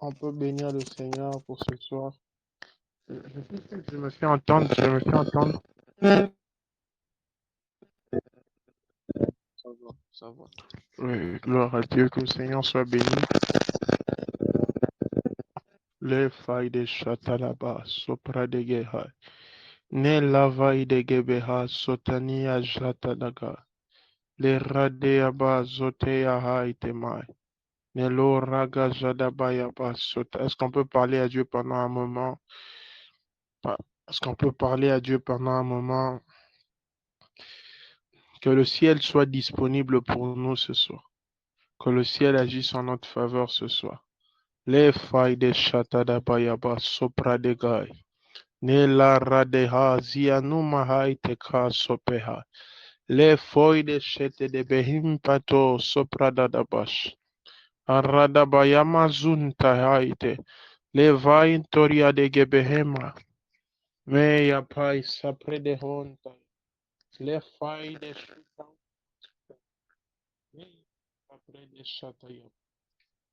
On peut bénir le Seigneur pour ce soir. Je me fais entendre, je me fais entendre. Ça va, ça va. Oui, gloire à Dieu, que le Seigneur soit béni. Le faille de Chatalaba, sopra de Geha. Ne lavaille de Gebeha, sotania Jatadaga. Le radeaba zotea haïtemai. Ne lo raga jadabayaba sota. Est-ce qu'on peut parler à Dieu pendant un moment? Est-ce qu'on peut parler à Dieu pendant un moment? Que le ciel soit disponible pour nous ce soir. Que le ciel agisse en notre faveur ce soir. Les failles de Shatadabayaba sopra de Gai. Ne la radeha zianuma haiteka sopeha. Les feuilles de Shete de Behim pato sopra dadabash. Aradabayama zunta haite. Les vain toria de Gebehema. Me yapai sapre de honta. Les failles de Shutan. Sapre de Shataya.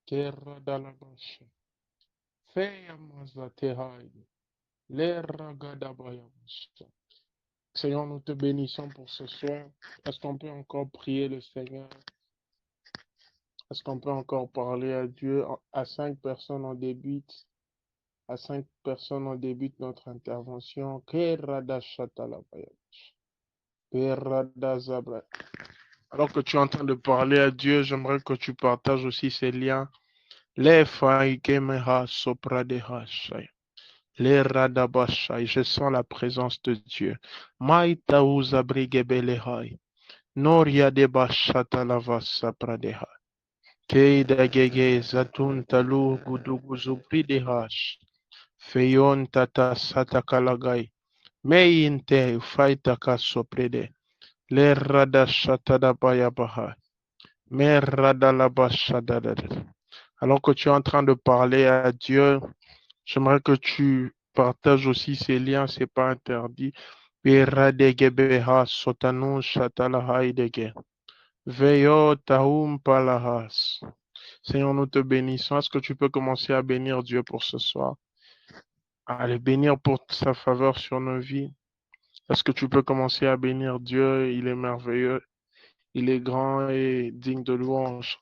Terra dalabasha. Feya mazatehai. Les ragadabayabasha. Seigneur, nous te bénissons pour ce soir. Est-ce qu'on peut encore prier le Seigneur? Est-ce qu'on peut encore parler à Dieu? À 5 personnes, on débute. À 5 personnes, on débute notre intervention. Alors que tu es en train de parler à Dieu, j'aimerais que tu partages aussi ces liens. Les faïkemeha sopradeha shai. Les radabashai. Je sens la présence de Dieu. Maïtaouza brigebelehai. Noria de bashata lava sapradeha. Keida gege zatun talu guduguzu pridehash. Feyon tata satakalagai. Meinte faitaka soprede. Le rada shatada bayabaha. Me rada labashadada. Alors que tu es en train de parler à Dieu, j'aimerais que tu partages aussi ces liens, c'est pas interdit. Piradegebeha sotanu shatalahaidege. Veyo taum palahas. Seigneur, nous te bénissons. Est-ce que tu peux commencer à bénir Dieu pour ce soir? À le bénir pour sa faveur sur nos vies. Est-ce que tu peux commencer à bénir Dieu? Il est merveilleux. Il est grand et digne de louange.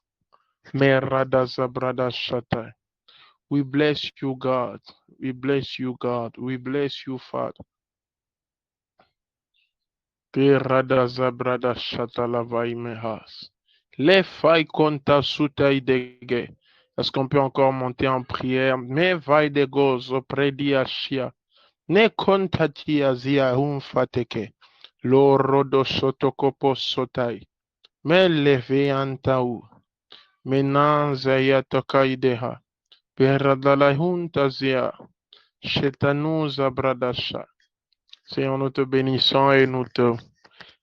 Merada zabrada shatai. We bless you, God. We bless you, God. We bless you, Father. Perada zabrada shatalavai mehas. Les failles konta sutai dege. Est-ce qu'on peut encore monter en prière? Me vai de gozo predi ashia. Ne kontati azia fateke. Lo rodo sotokopo sotai. Me leve antaou. Menan zaya tokaideha. Peradala huntazia. Shetanu zabradasha. Seigneur, nous te bénissons et nous te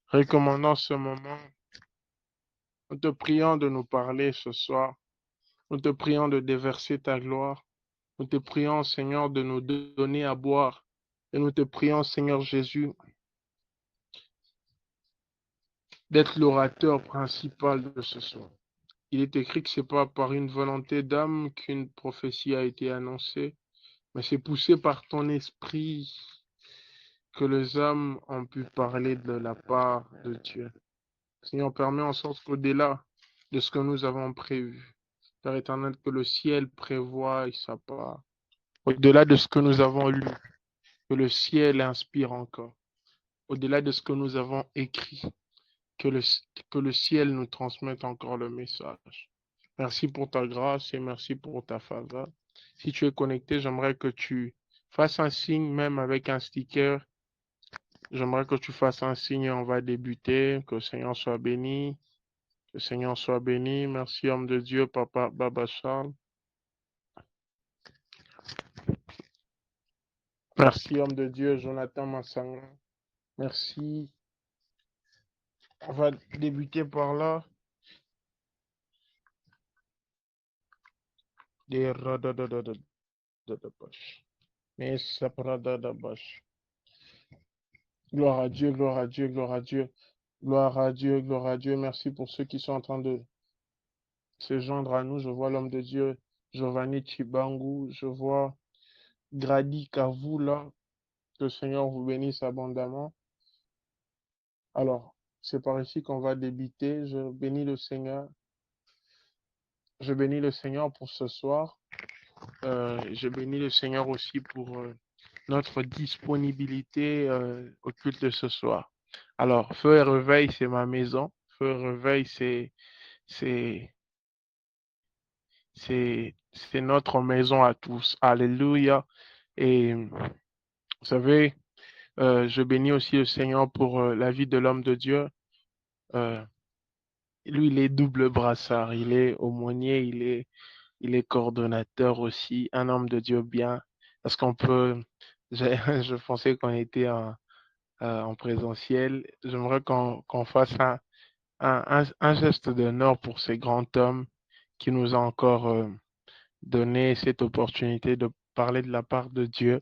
recommandons ce moment. Nous te prions de nous parler ce soir. Nous te prions de déverser ta gloire. Nous te prions, Seigneur, de nous donner à boire. Et nous te prions, Seigneur Jésus, d'être l'orateur principal de ce soir. Il est écrit que ce n'est pas par une volonté d'âme qu'une prophétie a été annoncée, mais c'est poussé par ton esprit que les hommes ont pu parler de la part de Dieu. Seigneur, permets en sorte qu'au-delà de ce que nous avons prévu, Père éternel, que le ciel prévoie sa part. Au-delà de ce que nous avons lu, que le ciel inspire encore. Au-delà de ce que nous avons écrit, que le ciel nous transmette encore le message. Merci pour ta grâce et merci pour ta faveur. Si tu es connecté, j'aimerais que tu fasses un signe, même avec un sticker. J'aimerais que tu fasses un signe et on va débuter. Que le Seigneur soit béni. Que le Seigneur soit béni. Merci, homme de Dieu, Papa Baba Charles. Merci, homme de Dieu, Jonathan Massanga. Merci. On va débuter par là. Gloire à Dieu, gloire à Dieu, gloire à Dieu. Gloire à Dieu, gloire à Dieu. Merci pour ceux qui sont en train de se joindre à nous. Je vois l'homme de Dieu Giovanni Chibangu, je vois Grady Kavula, que le Seigneur vous bénisse abondamment. Alors, c'est par ici qu'on va débuter. Je bénis le Seigneur pour ce soir. Je bénis le Seigneur aussi pour notre disponibilité au culte de ce soir. Alors, Feu et Réveil, c'est ma maison. Feu et Réveil, c'est, c'est notre maison à tous. Alléluia. Et vous savez, je bénis aussi le Seigneur pour la vie de l'homme de Dieu. Euh, Lui, il est double brassard. Il est aumônier, il est coordonnateur aussi, un homme de Dieu bien. Parce qu'on peut, je pensais qu'on était en présentiel. J'aimerais qu'on fasse un geste d'honneur pour ce grand homme qui nous a encore donné cette opportunité de parler de la part de Dieu.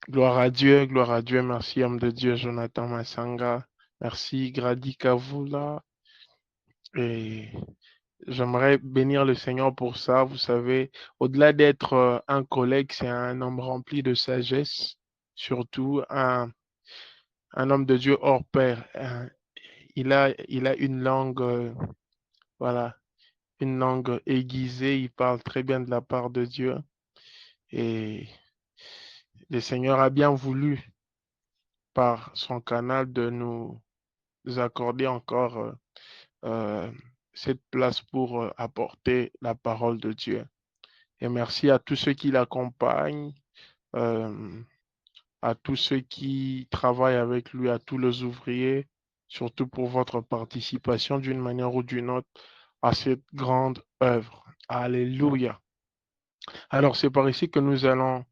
Gloire à Dieu, gloire à Dieu. Merci, homme de Dieu, Jonathan Massanga. Merci, Grady Kavula. Et j'aimerais bénir le Seigneur pour ça. Vous savez, au-delà d'être un collègue, c'est un homme rempli de sagesse, surtout un homme de Dieu hors pair. Il a une langue, voilà, une langue aiguisée. Il parle très bien de la part de Dieu. Et le Seigneur a bien voulu, par son canal, de nous accorder encore euh, cette place pour apporter la parole de Dieu. Et merci à tous ceux qui l'accompagnent, euh, à tous ceux qui travaillent avec lui, à tous les ouvriers, surtout pour votre participation d'une manière ou d'une autre à cette grande œuvre. Alléluia. Alors, c'est par ici que nous allons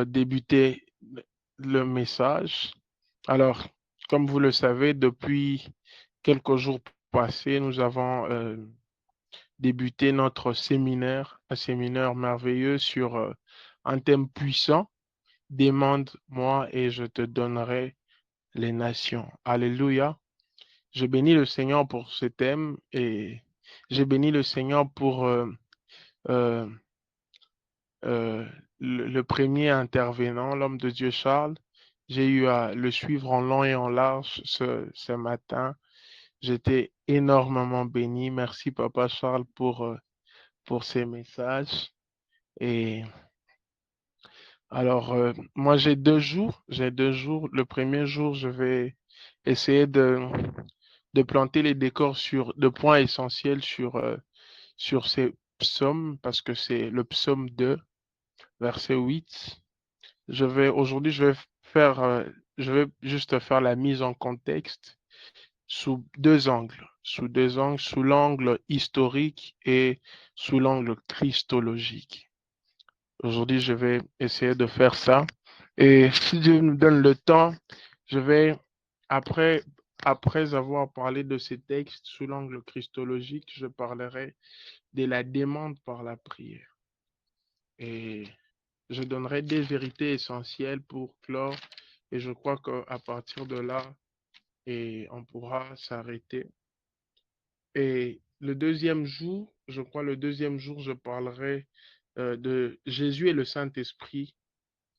débuter le message. Alors, comme vous le savez, depuis quelques jours passés, nous avons débuté notre séminaire, un séminaire merveilleux sur un thème puissant. Demande-moi et je te donnerai les nations. Alléluia. Je bénis le Seigneur pour ce thème et je bénis le Seigneur pour euh, euh, le premier intervenant, l'homme de Dieu Charles. J'ai eu à le suivre en long et en large ce matin. J'étais énormément béni. Merci, Papa Charles, pour ces messages. Et alors, moi, j'ai 2 jours. J'ai 2 jours. Le premier jour, je vais essayer de planter les décors sur de points essentiels sur ces psaumes, parce que c'est le psaume 2, verset 8. Aujourd'hui, je vais juste faire la mise en contexte sous deux angles, sous l'angle historique et sous l'angle christologique. Aujourd'hui, je vais essayer de faire ça. Et si Dieu nous donne le temps, je vais, après, après avoir parlé de ces textes sous l'angle christologique, je parlerai de la demande par la prière. Et je donnerai des vérités essentielles pour clore. Et je crois qu'à partir de là, on pourra s'arrêter. Et le deuxième jour, je crois, le deuxième jour, je parlerai de Jésus et le Saint-Esprit,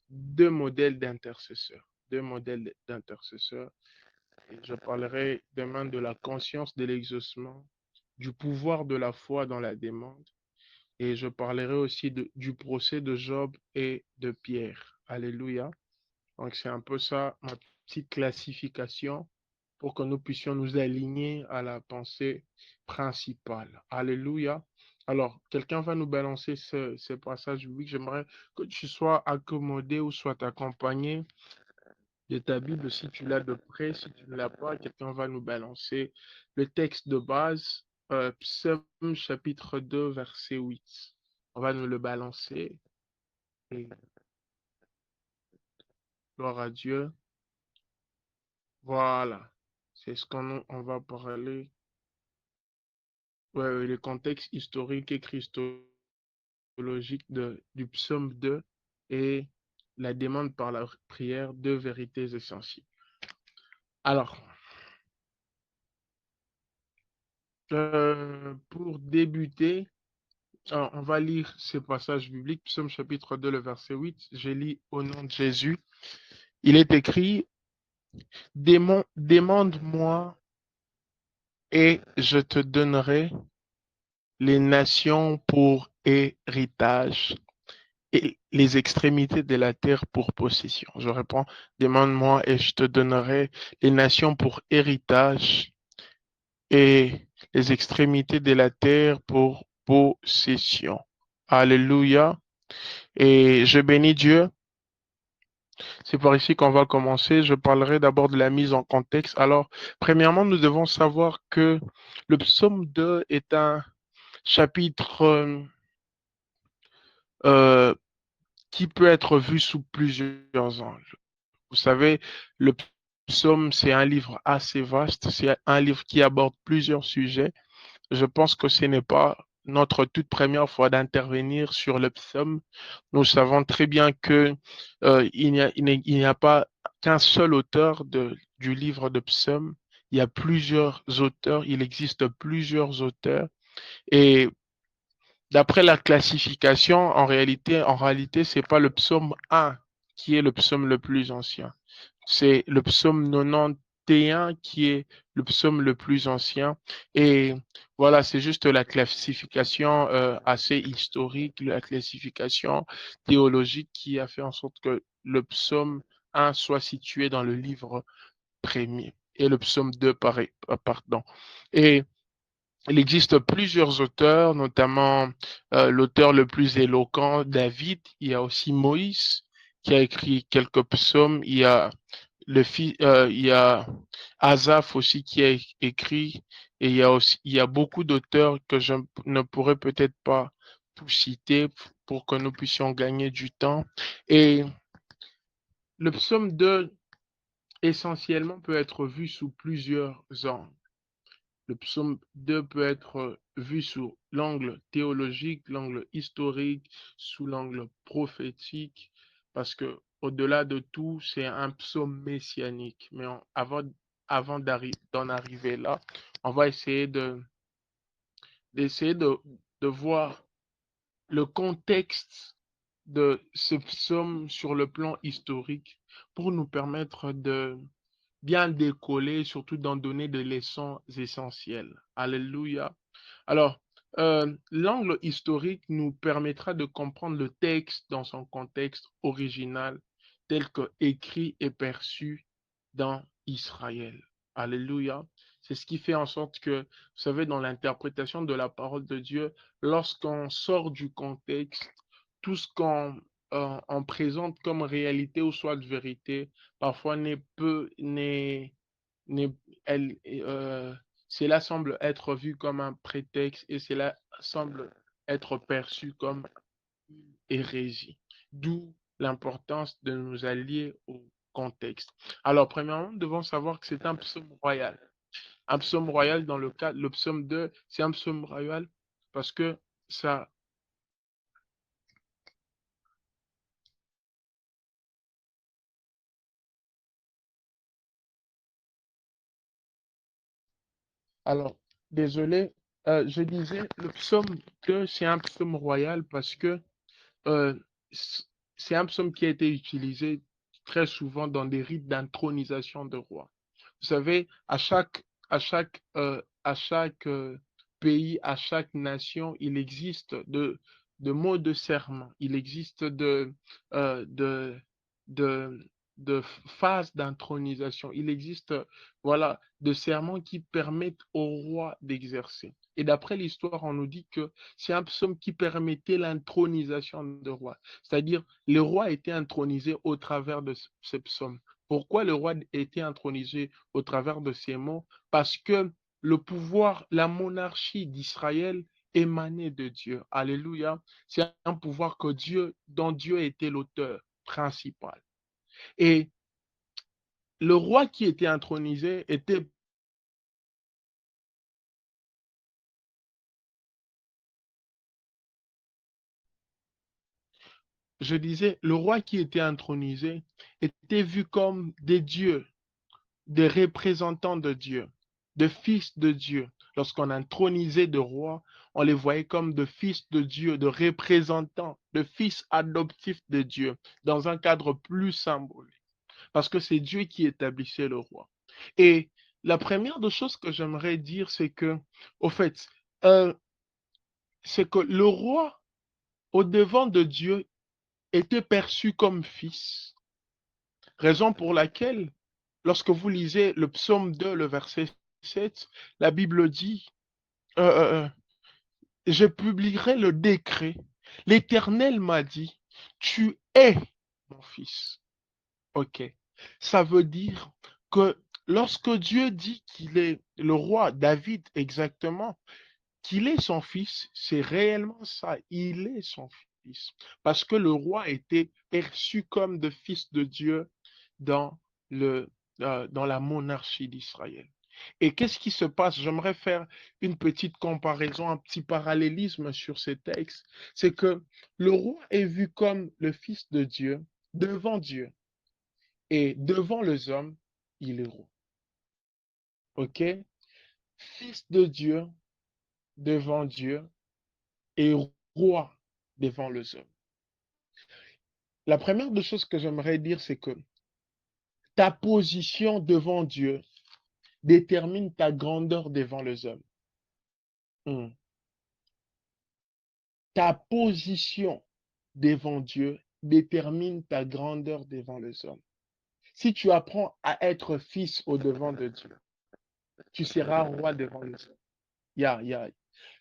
deux modèles d'intercesseurs. Deux modèles d'intercesseurs. Et je parlerai demain de la conscience de l'exaucement, du pouvoir de la foi dans la demande. Et je parlerai aussi du procès de Job et de Pierre. Alléluia. Donc, c'est un peu ça, ma petite classification pour que nous puissions nous aligner à la pensée principale. Alléluia. Alors, quelqu'un va nous balancer ce passage biblique. J'aimerais que tu sois accommodé ou soit accompagné de ta Bible si tu l'as de près. Si tu ne l'as pas, quelqu'un va nous balancer le texte de base, Psaume chapitre 2, verset 8. On va nous le balancer. Et gloire à Dieu. Voilà. C'est ce qu'on va parler. Ouais, ouais, le contexte historique et christologique du psaume 2 et la demande par la prière, deux vérités essentielles. Alors, pour débuter, Alors, on va lire ce passage biblique, Psaume chapitre 2, le verset 8. Je lis au nom de Jésus. Il est écrit, Demande-moi et je te donnerai les nations pour héritage et les extrémités de la terre pour possession. Je réponds, demande-moi et je te donnerai les nations pour héritage et les extrémités de la terre pour possession. Alléluia. Et je bénis Dieu. C'est par ici qu'on va commencer. Je parlerai d'abord de la mise en contexte. Alors, premièrement, nous devons savoir que le psaume 2 est un chapitre euh, qui peut être vu sous plusieurs angles. Vous savez, le psaume, c'est un livre assez vaste. C'est un livre qui aborde plusieurs sujets. Je pense que ce n'est pas notre toute première fois d'intervenir sur le psaume. Nous savons très bien que il n'y a pas qu'un seul auteur du livre de psaume. Il y a plusieurs auteurs, il existe plusieurs auteurs. Et d'après la classification, en réalité, c'est pas le psaume 1 qui est le psaume le plus ancien. C'est le psaume 91 qui est le psaume le plus ancien. Et voilà, c'est juste la classification assez historique, la classification théologique qui a fait en sorte que le psaume 1 soit situé dans le livre premier et le psaume 2, pardon. Et il existe plusieurs auteurs, notamment l'auteur le plus éloquent, David. Il y a aussi Moïse qui a écrit quelques psaumes. Il y a Asaph aussi qui a écrit. Et il y a beaucoup d'auteurs que je ne pourrais peut-être pas tout citer pour que nous puissions gagner du temps. Et le psaume 2, essentiellement, peut être vu sous plusieurs angles. Le psaume 2 peut être vu sous l'angle théologique, l'angle historique, sous l'angle prophétique, parce que au-delà de tout, c'est un psaume messianique. Mais avant d'en arriver là, on va essayer d'essayer de voir le contexte de ce psaume sur le plan historique pour nous permettre de bien décoller, surtout d'en donner des leçons essentielles. Alléluia. Alors, l'angle historique nous permettra de comprendre le texte dans son contexte original, tel que écrit et perçu dans Israël. Alléluia. C'est ce qui fait en sorte que, vous savez, dans l'interprétation de la parole de Dieu, lorsqu'on sort du contexte, tout ce qu'on on présente comme réalité ou soit de vérité, parfois n'est- elle, cela semble être vu comme un prétexte et cela semble être perçu comme une hérésie. D'où l'importance de nous allier au contexte. Alors, premièrement, nous devons savoir que c'est un psaume royal. Un psaume royal dans le cas, le psaume 2, c'est un psaume royal parce que ça. Alors, désolé, je disais, le psaume 2, c'est un psaume royal parce que euh, c- c'est un psaume qui a été utilisé très souvent dans des rites d'intronisation de rois. Vous savez, à chaque pays, à chaque nation, il existe de mots de serment, il existe euh, de, de, de phases d'intronisation, il existe, voilà, de serments qui permettent au roi d'exercer. Et d'après l'histoire, on nous dit que c'est un psaume qui permettait l'intronisation de roi. C'est-à-dire, le roi était intronisé au travers de ce psaume. Pourquoi le roi était intronisé au travers de ces mots? Parce que le pouvoir, la monarchie d'Israël émanait de Dieu. Alléluia. C'est un pouvoir dont Dieu était l'auteur principal. Et le roi qui était intronisé était, je disais, le roi qui était intronisé était vu comme des dieux, des représentants de Dieu, des fils de Dieu. lorsqu'on intronisait de rois, on les voyait comme de fils de Dieu, de représentants, de fils adoptifs de Dieu, dans un cadre plus symbolique. Parce que c'est Dieu qui établissait le roi. Et la première des choses que j'aimerais dire, c'est que, au fait, euh, c'est que le roi, au devant de Dieu, était perçu comme fils. Raison pour laquelle, lorsque vous lisez le psaume 2, le verset 7, la Bible dit, euh, euh, euh, je publierai le décret. L'Éternel m'a dit, tu es mon fils. OK. Ça veut dire que lorsque Dieu dit qu'il est le roi, David exactement, qu'il est son fils, c'est réellement ça. Il est son fils. Parce que le roi était perçu comme de fils de Dieu dans dans la monarchie d'Israël. Et qu'est-ce qui se passe? J'aimerais faire une petite comparaison, un petit parallélisme sur ces textes. C'est que le roi est vu comme le fils de Dieu devant Dieu. Et devant les hommes, il est roi. OK? Fils de Dieu devant Dieu et roi devant les hommes. La première des choses que j'aimerais dire, c'est que ta position devant Dieu détermine ta grandeur devant les hommes. Hmm. Ta position devant Dieu détermine ta grandeur devant les hommes. Si tu apprends à être fils au devant de Dieu, tu seras roi devant les hommes.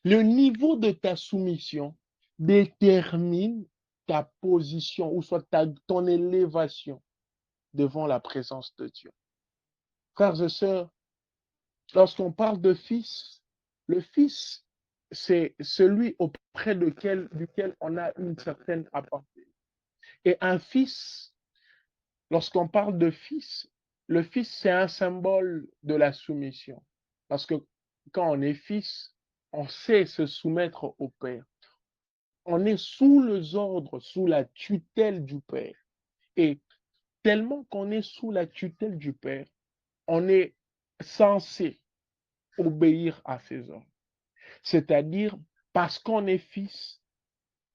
Le niveau de ta soumission détermine ta position ou soit ton élévation devant la présence de Dieu. Frères et sœurs, lorsqu'on parle de fils, le fils, c'est celui auprès duquel on a une certaine appartenance. Et un fils, lorsqu'on parle de fils, le fils, c'est un symbole de la soumission. Parce que quand on est fils, on sait se soumettre au Père. On est sous les ordres, sous la tutelle du Père. Et tellement qu'on est sous la tutelle du Père, on est censé obéir à ses ordres. C'est-à-dire, parce qu'on est fils,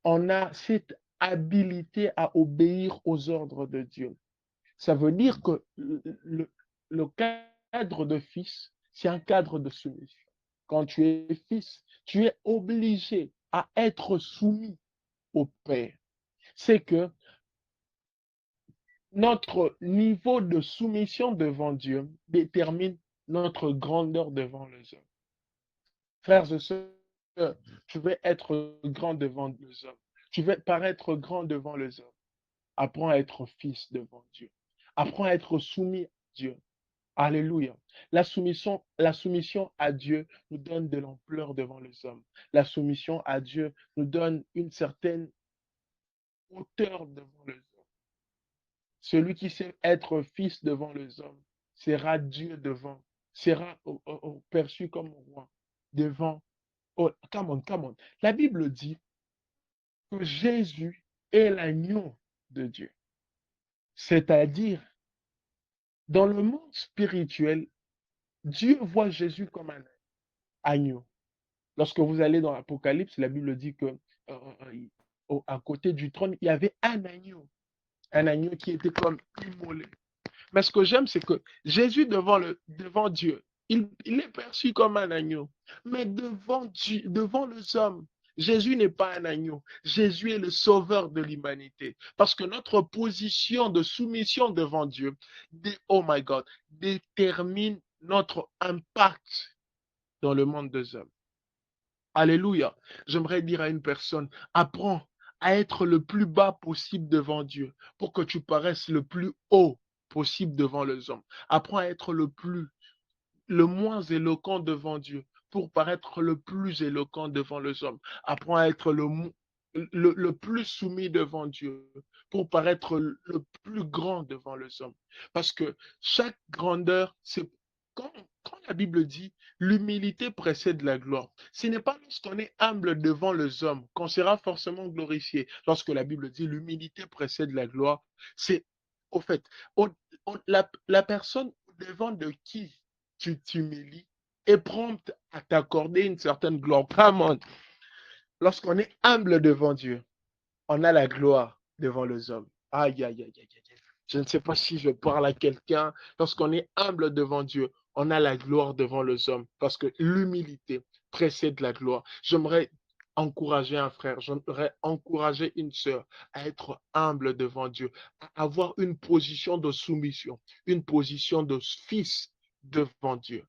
on a cette habilité à obéir aux ordres de Dieu. Ça veut dire que le cadre de fils, c'est un cadre de soumission. Quand tu es fils, tu es obligé à être soumis au Père. C'est que notre niveau de soumission devant Dieu détermine notre grandeur devant les hommes. Frères et sœurs, tu veux être grand devant les hommes. Tu veux paraître grand devant les hommes. Apprends à être fils devant Dieu. Apprends à être soumis à Dieu. Alléluia. La soumission à Dieu nous donne de l'ampleur devant les hommes. La soumission à Dieu nous donne une certaine hauteur devant les hommes. Celui qui sait être fils devant les hommes sera Dieu devant, sera perçu comme roi devant. Oh, come on, come on. La Bible dit que Jésus est l'agneau de Dieu. C'est-à-dire, dans le monde spirituel, Dieu voit Jésus comme un agneau. Lorsque vous allez dans l'Apocalypse, la Bible dit que à côté du trône, il y avait un agneau qui était comme immolé. Mais ce que j'aime, c'est que Jésus devant Dieu, il est perçu comme un agneau. Mais devant Dieu, devant les hommes, Jésus n'est pas un agneau. Jésus est le sauveur de l'humanité. Parce que notre position de soumission devant Dieu, oh my God, détermine notre impact dans le monde des hommes. Alléluia. J'aimerais dire à une personne, apprends à être le plus bas possible devant Dieu pour que tu paraisses le plus haut possible devant les hommes. Apprends à être le moins éloquent devant Dieu pour paraître le plus éloquent devant les hommes. Apprends à être le plus soumis devant Dieu pour paraître le plus grand devant les hommes. Parce que chaque grandeur, c'est quand, quand la Bible dit l'humilité précède la gloire, ce n'est pas lorsqu'on est humble devant les hommes qu'on sera forcément glorifié. Lorsque la Bible dit l'humilité précède la gloire, c'est au fait la personne devant de qui tu t'humilies est prompte à t'accorder une certaine gloire. Come on. Lorsqu'on est humble devant Dieu, on a la gloire devant les hommes. Aïe, aïe, aïe, aïe, aïe. Je ne sais pas si je parle à quelqu'un. Lorsqu'on est humble devant Dieu, on a la gloire devant les hommes parce que l'humilité précède la gloire. J'aimerais encourager un frère, j'aimerais encourager une sœur à être humble devant Dieu, à avoir une position de soumission, une position de fils devant Dieu.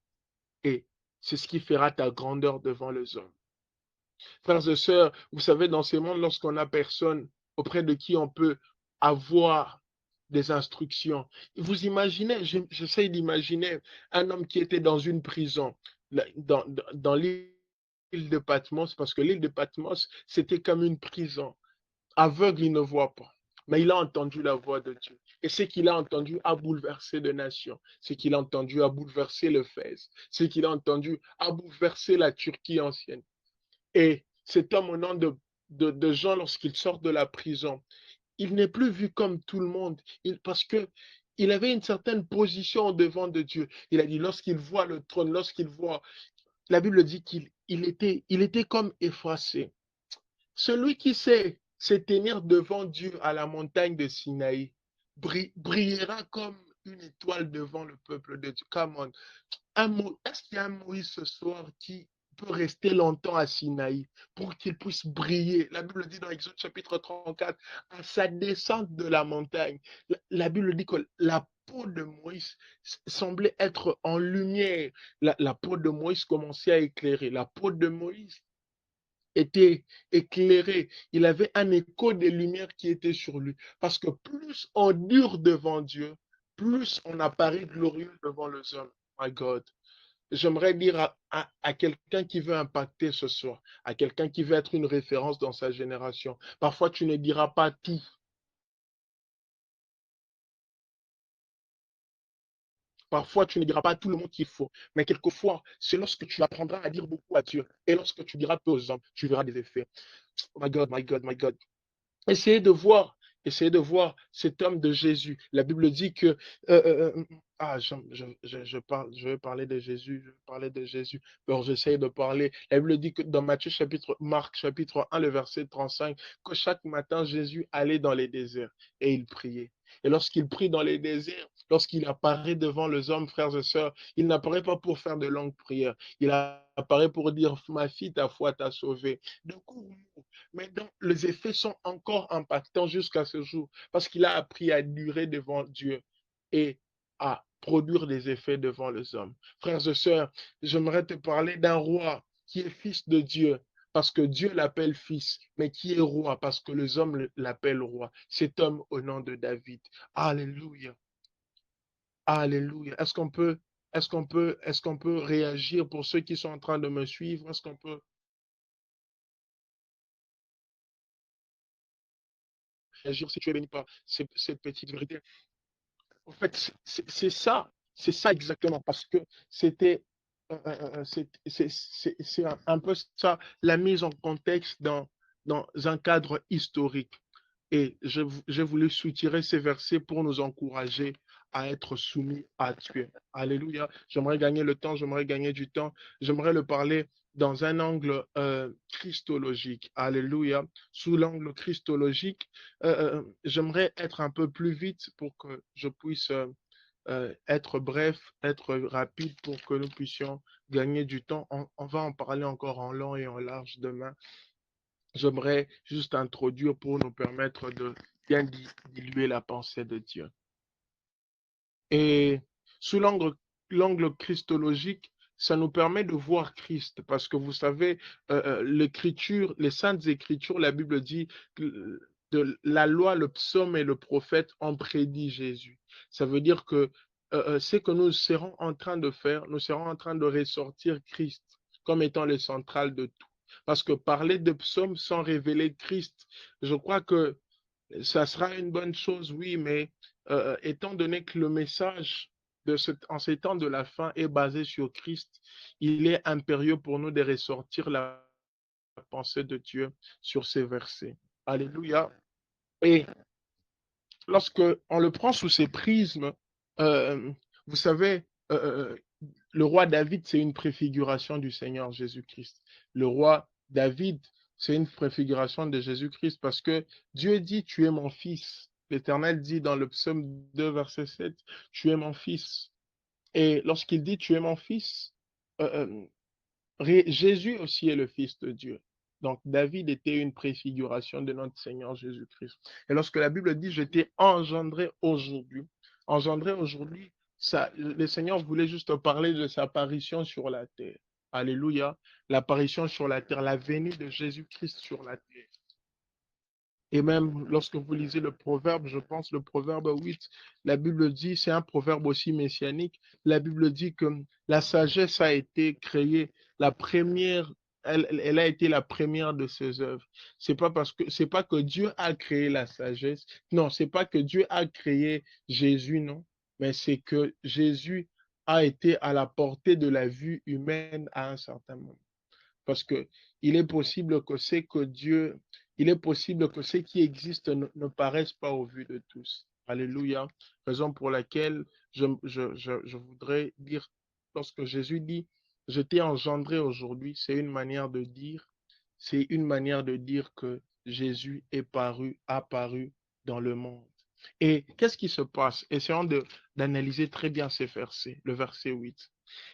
Et c'est ce qui fera ta grandeur devant les hommes. Frères et sœurs, vous savez, dans ce monde, lorsqu'on n'a personne auprès de qui on peut avoir des instructions, vous imaginez, j'essaie d'imaginer un homme qui était dans une prison, dans l'île de Patmos, parce que l'île de Patmos, c'était comme une prison. Aveugle, il ne voit pas. Mais il a entendu la voix de Dieu. Et ce qu'il a entendu a bouleversé des nations. Ce qu'il a entendu a bouleversé le Fès. Ce qu'il a entendu a bouleversé la Turquie ancienne. Et cet homme, au nom de Jean, lorsqu'il sort de la prison, il n'est plus vu comme tout le monde, parce que il avait une certaine position devant de Dieu. Il a dit, lorsqu'il voit le trône, lorsqu'il voit, la Bible dit qu'il était comme effacé. Celui qui sait se tenir devant Dieu à la montagne de Sinaï brillera comme une étoile devant le peuple de Dieu. Come on. Est-ce qu'il y a un Moïse ce soir qui peut rester longtemps à Sinaï pour qu'il puisse briller? La Bible dit dans Exode chapitre 34, à sa descente de la montagne, la Bible dit que la peau de Moïse semblait être en lumière. La peau de Moïse commençait à éclairer. La peau de Moïse était éclairée. Il avait un écho des lumières qui étaient sur lui. Parce que plus on dure devant Dieu, plus on apparaît glorieux devant les hommes. My God. J'aimerais dire à quelqu'un qui veut impacter ce soir, à quelqu'un qui veut être une référence dans sa génération, parfois tu ne diras pas tout. Parfois, tu ne diras pas à tout le monde qu'il faut, mais quelquefois, c'est lorsque tu apprendras à dire beaucoup à Dieu et lorsque tu diras peu aux hommes, tu verras des effets. Oh my God, my God, my God. Essayez de voir, essayez de voir cet homme de Jésus. La Bible dit que je vais parler de Jésus, je vais parler de Jésus. Alors j'essaie de parler. La Bible dit que dans Marc chapitre 1, le verset 35, que chaque matin Jésus allait dans les déserts et il priait. Et lorsqu'il prie dans les déserts, lorsqu'il apparaît devant les hommes, frères et sœurs, il n'apparaît pas pour faire de longues prières. Il apparaît pour dire, ma fille, ta foi t'a sauvée. De coup, maintenant, les effets sont encore impactants jusqu'à ce jour parce qu'il a appris à durer devant Dieu et à produire des effets devant les hommes. Frères et sœurs, j'aimerais te parler d'un roi qui est fils de Dieu parce que Dieu l'appelle fils, mais qui est roi parce que les hommes l'appellent roi. Cet homme au nom de David. Alléluia. Alléluia. Est-ce qu'on peut réagir pour ceux qui sont en train de me suivre? Est-ce qu'on peut réagir si tu es béni par cette petite vérité? En fait, c'est ça exactement, parce que c'était, c'est un peu ça, la mise en contexte dans un cadre historique. Et j'ai voulu soutirer ces versets pour nous encourager à être soumis à Dieu. Alléluia. J'aimerais gagner le temps, j'aimerais gagner du temps, j'aimerais le parler dans un angle christologique. Alléluia. Sous l'angle christologique, j'aimerais être un peu plus vite pour que je puisse être bref, être rapide pour que nous puissions gagner du temps. On va en parler encore en long et en large demain. J'aimerais juste introduire pour nous permettre de bien diluer la pensée de Dieu. Et sous l'angle christologique, ça nous permet de voir Christ, parce que vous savez, l'écriture, les saintes écritures, la Bible dit que de la loi, le psaume et le prophète ont prédit Jésus. Ça veut dire que ce que nous serons en train de faire, nous serons en train de ressortir Christ comme étant le central de tout. Parce que parler de psaume sans révéler Christ, je crois que ça sera une bonne chose, oui, mais étant donné que le message en ces temps de la fin est basé sur Christ, il est impérieux pour nous de ressortir la pensée de Dieu sur ces versets. Alléluia. Et lorsque on le prend sous ces prismes, euh, vous savez, le roi David, c'est une préfiguration du Seigneur Jésus-Christ. Le roi David, c'est une préfiguration de Jésus-Christ parce que Dieu dit, tu es mon fils. L'Éternel dit dans le psaume 2, verset 7, tu es mon fils. Et lorsqu'il dit, tu es mon fils, euh, euh, Jésus aussi est le Fils de Dieu. Donc, David était une préfiguration de notre Seigneur Jésus-Christ. Et lorsque la Bible dit, je t'ai engendré aujourd'hui, ça, le Seigneur voulait juste parler de sa apparition sur la terre. Alléluia. L'apparition sur la terre, la venue de Jésus-Christ sur la terre. Et même lorsque vous lisez le proverbe, je pense le proverbe 8, la Bible dit, c'est un proverbe aussi messianique, la Bible dit que la sagesse a été créée, la première, elle a été la première de ses œuvres. C'est pas que Dieu a créé la sagesse, non, c'est pas que Dieu a créé Jésus, non, mais c'est que Jésus a été à la portée de la vue humaine à un certain moment. Parce que il est possible que c'est que Dieu, il est possible que ce qui existe ne paraisse pas au vu de tous. Alléluia. Raison pour laquelle je voudrais dire, lorsque Jésus dit, je t'ai engendré aujourd'hui, c'est une manière de dire que Jésus est paru, apparu dans le monde. Et qu'est-ce qui se passe? Essayons d'analyser très bien ces versets, le verset 8.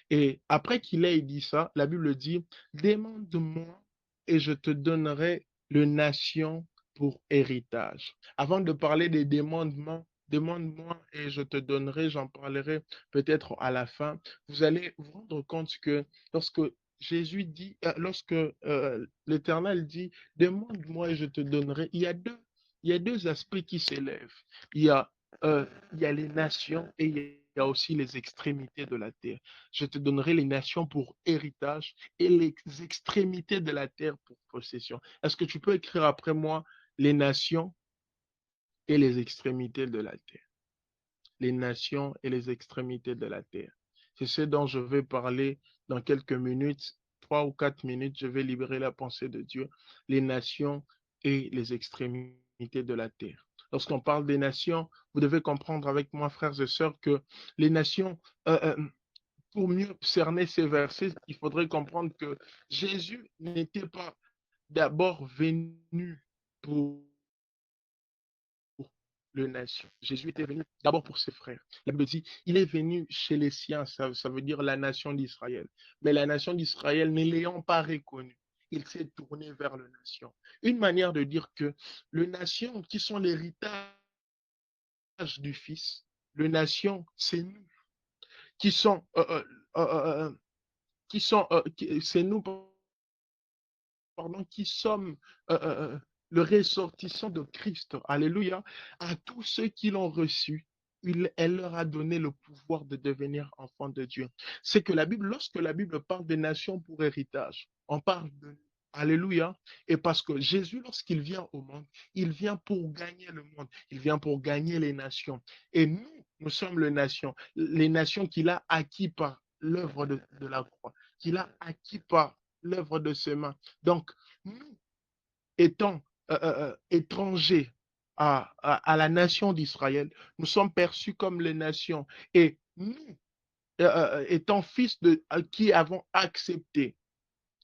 Et après qu'il ait dit ça, la Bible dit, demande-moi et je te donnerai le nation pour héritage. Avant de parler des demandements, demande-moi et je te donnerai, j'en parlerai peut-être à la fin. Vous allez vous rendre compte que lorsque Jésus dit, lorsque l'Éternel dit, demande-moi et je te donnerai, il y a deux aspects qui s'élèvent. Il y a, il y a les nations et il y a aussi les extrémités de la terre. Je te donnerai les nations pour héritage et les extrémités de la terre pour possession. Est-ce que tu peux écrire après moi les nations et les extrémités de la terre? Les nations et les extrémités de la terre. C'est ce dont je vais parler dans quelques minutes, 3 ou 4 minutes, je vais libérer la pensée de Dieu. Les nations et les extrémités de la terre. Lorsqu'on parle des nations, vous devez comprendre avec moi, frères et sœurs, que les nations, pour mieux cerner ces versets, il faudrait comprendre que Jésus n'était pas d'abord venu pour le nation. Jésus était venu d'abord pour ses frères. La Bible dit, il est venu chez les siens, ça veut dire la nation d'Israël. Mais la nation d'Israël, ne l'ayant pas reconnu, il s'est tourné vers le nation. Une manière de dire que les nations qui sont l'héritage du Fils, le nation, c'est nous qui sont, c'est nous, pardon, qui sommes le ressortissant de Christ. Alléluia. À tous ceux qui l'ont reçu, elle leur a donné le pouvoir de devenir enfants de Dieu. C'est que la Bible, lorsque la Bible parle des nations pour héritage, on parle de Alléluia. Et parce que Jésus, lorsqu'il vient au monde, il vient pour gagner le monde. Il vient pour gagner les nations. Et nous sommes les nations qu'il a acquis par l'œuvre de la croix, qu'il a acquis par l'œuvre de ses mains. Donc, nous, étant étrangers à la nation d'Israël, nous sommes perçus comme les nations. Et nous, étant fils de qui avons accepté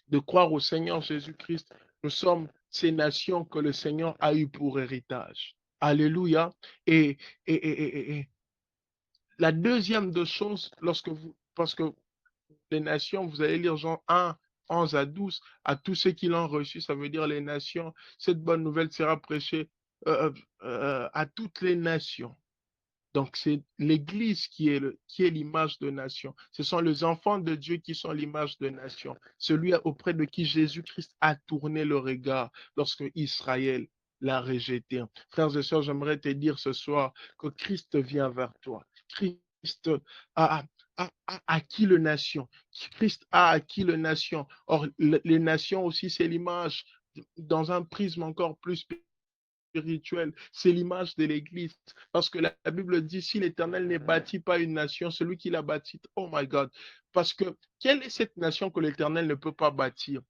de croire au Seigneur Jésus-Christ, nous sommes ces nations que le Seigneur a eues pour héritage. Alléluia. Et, et la deuxième de choses, parce que les nations, vous allez lire Jean 1, 11 à 12, à tous ceux qui l'ont reçu, ça veut dire les nations. Cette bonne nouvelle sera prêchée à toutes les nations. Donc, c'est l'Église qui est l'image de nation. Ce sont les enfants de Dieu qui sont l'image de nation. Celui auprès de qui Jésus-Christ a tourné le regard lorsque Israël l'a rejeté. Frères et sœurs, j'aimerais te dire ce soir que Christ vient vers toi. Christ a acquis le nation. Christ a acquis le nation. Or, les nations aussi, c'est l'image dans un prisme encore plus spirituel. C'est l'image de l'Église. Parce que la Bible dit, si l'Éternel ne bâtit pas une nation, celui qui la bâtit, oh my God. Parce que quelle est cette nation que l'Éternel ne peut pas bâtir?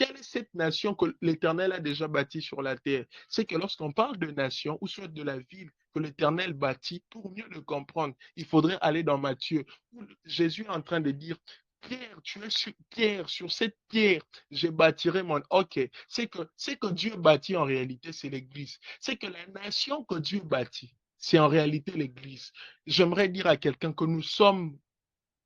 quelle est cette nation que l'Éternel a déjà bâtie sur la terre? C'est que lorsqu'on parle de nation, ou soit de la ville que l'Éternel bâtit, pour mieux le comprendre, il faudrait aller dans Matthieu, où Jésus est en train de dire, Pierre, tu es sur pierre, sur cette pierre, j'ai bâtirai mon... Ok, c'est que Dieu bâtit en réalité, c'est l'Église. C'est que la nation que Dieu bâtit, c'est en réalité l'Église. J'aimerais dire à quelqu'un que nous sommes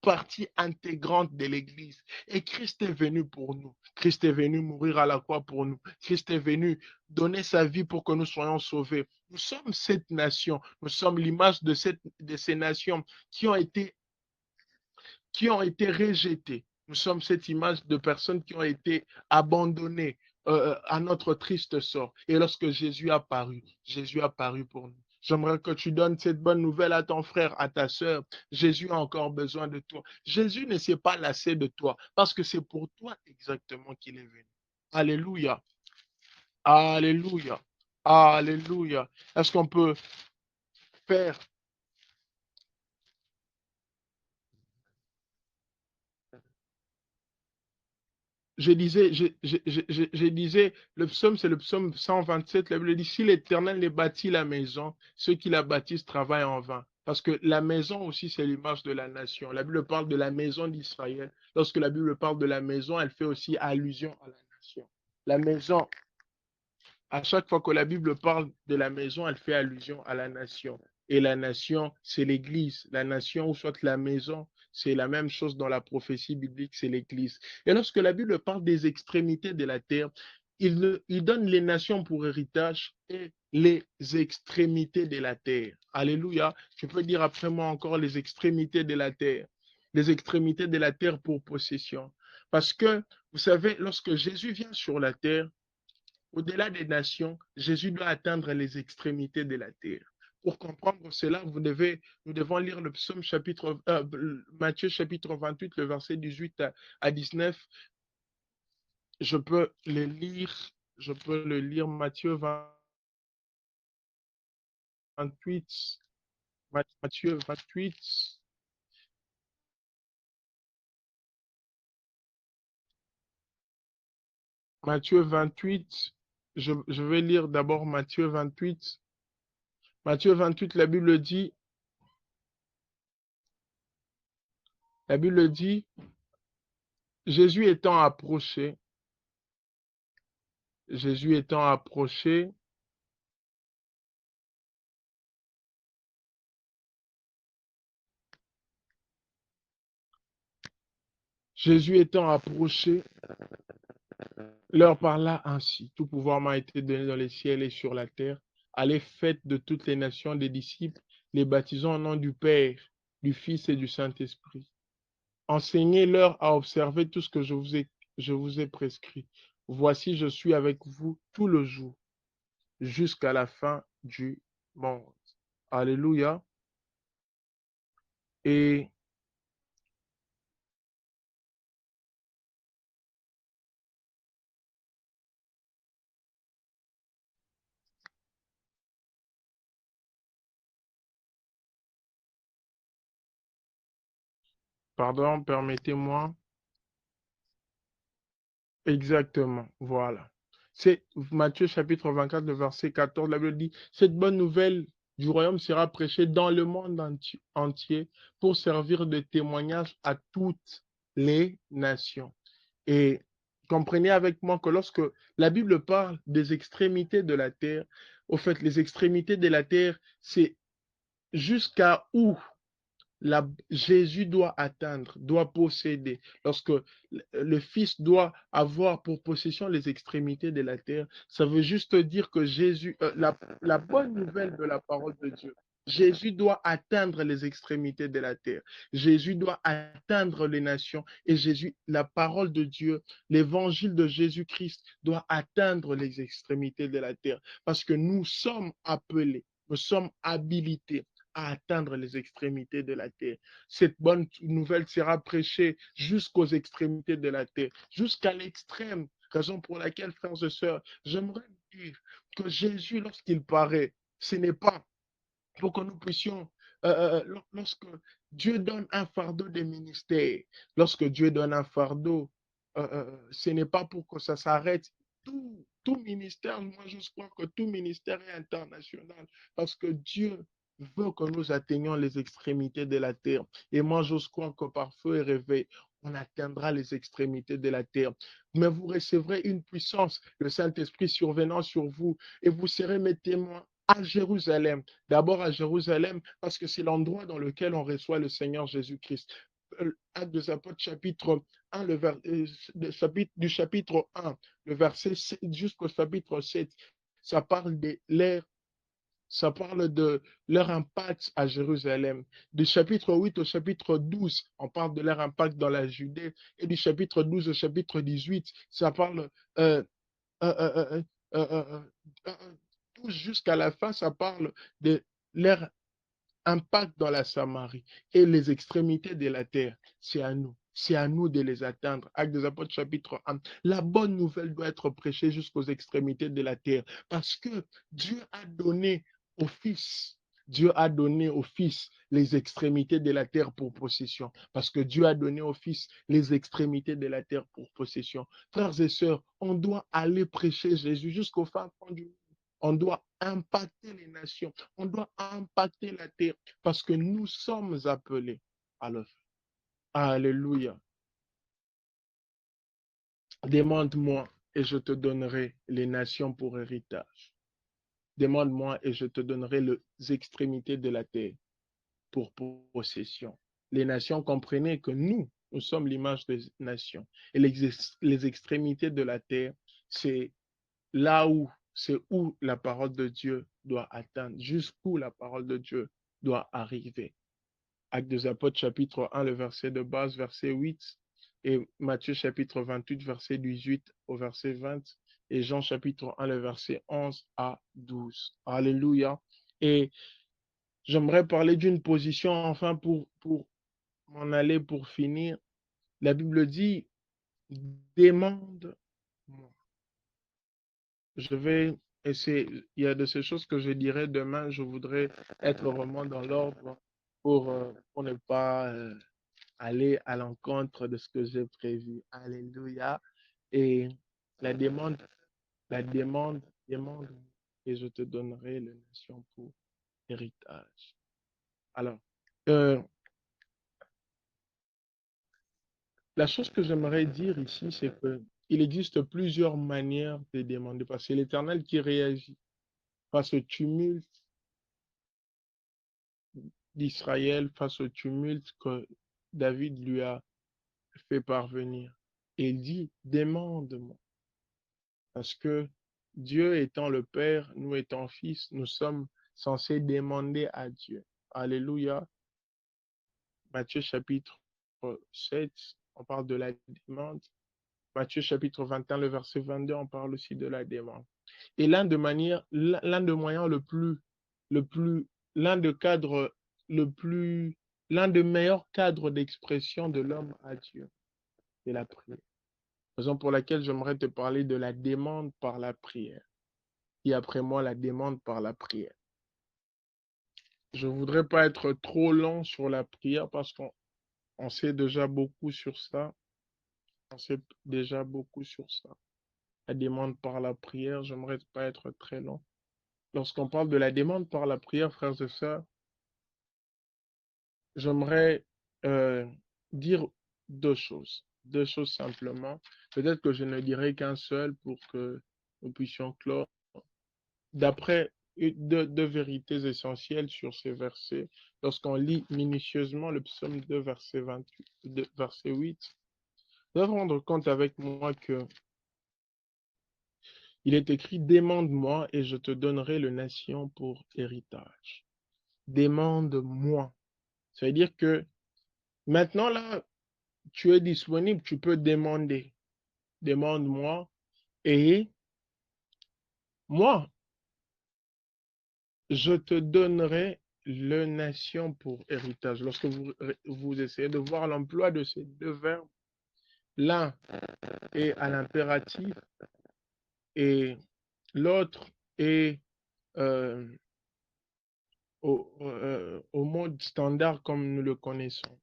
partie intégrante de l'Église. Et Christ est venu pour nous. Christ est venu mourir à la croix pour nous. Christ est venu donner sa vie pour que nous soyons sauvés. Nous sommes cette nation. Nous sommes l'image de ces nations qui ont été rejetées. Nous sommes cette image de personnes qui ont été abandonnées à notre triste sort. Et lorsque Jésus a paru pour nous. J'aimerais que tu donnes cette bonne nouvelle à ton frère, à ta sœur. Jésus a encore besoin de toi. Jésus ne s'est pas lassé de toi parce que c'est pour toi exactement qu'il est venu. Alléluia. Alléluia. Alléluia. Est-ce qu'on peut faire je disais, le psaume, c'est le psaume 127. La Bible dit, si l'Éternel les bâtit la maison, ceux qui la bâtissent travaillent en vain. Parce que la maison aussi, c'est l'image de la nation. La Bible parle de la maison d'Israël. Lorsque la Bible parle de la maison, elle fait aussi allusion à la nation. La maison, à chaque fois que la Bible parle de la maison, elle fait allusion à la nation. Et la nation, c'est l'Église. La nation, ou soit la maison, c'est la même chose dans la prophétie biblique, c'est l'Église. Et lorsque la Bible parle des extrémités de la terre, il donne les nations pour héritage et les extrémités de la terre. Alléluia. Tu peux dire après moi encore les extrémités de la terre. Les extrémités de la terre pour possession. Parce que, vous savez, lorsque Jésus vient sur la terre, au-delà des nations, Jésus doit atteindre les extrémités de la terre. Pour comprendre cela, nous devons lire le psaume Matthieu chapitre 28, le verset 18 à 19. Je peux le lire, Matthieu 28, Matthieu 28, Matthieu 28. Je vais lire d'abord Matthieu 28. Matthieu 28, la Bible dit, Jésus étant approché, Jésus étant approché, Jésus étant approché, leur parla ainsi. Tout pouvoir m'a été donné dans les ciels et sur la terre. Allez, faites de toutes les nations des disciples, les baptisant au nom du Père, du Fils et du Saint-Esprit. Enseignez-leur à observer tout ce que je vous ai prescrit. Voici, je suis avec vous tout le jour, jusqu'à la fin du monde. Alléluia. Et, pardon, permettez-moi. Exactement, voilà. C'est Matthieu chapitre 24, le verset 14, la Bible dit, cette bonne nouvelle du royaume sera prêchée dans le monde entier pour servir de témoignage à toutes les nations. Et comprenez avec moi que lorsque la Bible parle des extrémités de la terre, au fait, les extrémités de la terre, c'est jusqu'à où Jésus doit atteindre, doit posséder. Lorsque le Fils doit avoir pour possession les extrémités de la terre, ça veut juste dire que la bonne nouvelle de la parole de Dieu, Jésus doit atteindre les extrémités de la terre. Jésus doit atteindre les nations et la parole de Dieu, l'évangile de Jésus-Christ doit atteindre les extrémités de la terre parce que nous sommes appelés, nous sommes habilités à atteindre les extrémités de la terre. Cette bonne nouvelle sera prêchée jusqu'aux extrémités de la terre, jusqu'à l'extrême, raison pour laquelle, frères et sœurs, j'aimerais dire que Jésus, lorsqu'il paraît, ce n'est pas pour que nous puissions, lorsque Dieu donne un fardeau des ministères, lorsque Dieu donne un fardeau ce n'est pas pour que ça s'arrête. Tout ministère, moi je crois que tout ministère est international parce que Dieu veut que nous atteignions les extrémités de la terre. Et moi j'ose croire que par feu et réveil, on atteindra les extrémités de la terre. Mais vous recevrez une puissance, le Saint-Esprit survenant sur vous, et vous serez mes témoins à Jérusalem. D'abord à Jérusalem, parce que c'est l'endroit dans lequel on reçoit le Seigneur Jésus-Christ. Actes des Apôtres, chapitre 1, du chapitre 1, le verset 7 jusqu'au chapitre 7, ça parle de l'air. Ça parle de leur impact à Jérusalem. Du chapitre 8 au chapitre 12, on parle de leur impact dans la Judée. Et du chapitre 12 au chapitre 18, ça parle euh, euh, euh, euh, euh, euh, euh, 12 jusqu'à la fin, ça parle de leur impact dans la Samarie et les extrémités de la terre. C'est à nous. C'est à nous de les atteindre. Actes des Apôtres, chapitre 1. La bonne nouvelle doit être prêchée jusqu'aux extrémités de la terre parce que Dieu a donné au Fils. Dieu a donné au Fils les extrémités de la terre pour possession. Parce que Dieu a donné au Fils les extrémités de la terre pour possession. Frères et sœurs, on doit aller prêcher Jésus jusqu'au fin fond du monde. On doit impacter les nations. On doit impacter la terre parce que nous sommes appelés à le faire. Alléluia. Demande-moi et je te donnerai les nations pour héritage. Demande-moi et je te donnerai les extrémités de la terre pour possession. Les nations, comprenaient que nous sommes l'image des nations. Et les extrémités de la terre, c'est là où, c'est où la parole de Dieu doit atteindre, jusqu'où la parole de Dieu doit arriver. Actes des Apôtres, chapitre 1, le verset de base, verset 8, et Matthieu, chapitre 28, verset 18 au verset 20, et Jean, chapitre 1, le verset 11 à 12. Alléluia. Et j'aimerais parler d'une position, enfin, pour m'en aller, pour finir. La Bible dit, demande-moi. Je vais essayer, il y a de ces choses que je dirai demain, je voudrais être vraiment dans l'ordre pour ne pas aller à l'encontre de ce que j'ai prévu. Alléluia. Et la demande, demande, et je te donnerai les nations pour héritage. Alors, euh, la chose que j'aimerais dire ici, c'est que il existe plusieurs manières de demander, parce que c'est l'Éternel qui réagit face au tumulte d'Israël, face au tumulte que David lui a fait parvenir. Et il dit, demande-moi. Parce que Dieu étant le Père, nous étant fils, nous sommes censés demander à Dieu. Alléluia. Matthieu chapitre 7, on parle de la demande. Matthieu chapitre 21, le verset 22, on parle aussi de la demande. Et l'un de moyens le plus, l'un de cadres le plus, l'un des meilleurs cadres d'expression de l'homme à Dieu, c'est la prière. Raison pour laquelle j'aimerais te parler de la demande par la prière. Et après moi, la demande par la prière. Je ne voudrais pas être trop long sur la prière parce qu'on sait déjà beaucoup sur ça. On sait déjà beaucoup sur ça. La demande par la prière, j'aimerais pas être très long. Lorsqu'on parle de la demande par la prière, frères et sœurs, j'aimerais euh, dire deux choses. Deux choses simplement. Peut-être que je ne dirai qu'un seul pour que nous puissions clore. D'après deux vérités essentielles sur ces versets, lorsqu'on lit minutieusement le psaume 2, verset 28, verset 8, vous devez rendre compte avec moi que il est écrit, demande-moi et je te donnerai le nation pour héritage. Demande-moi. Ça veut dire que maintenant, là, tu es disponible, tu peux demander. Demande-moi et moi, je te donnerai le nation pour héritage. Lorsque vous essayez de voir l'emploi de ces deux verbes, l'un est à l'impératif et l'autre est euh, au mode standard comme nous le connaissons,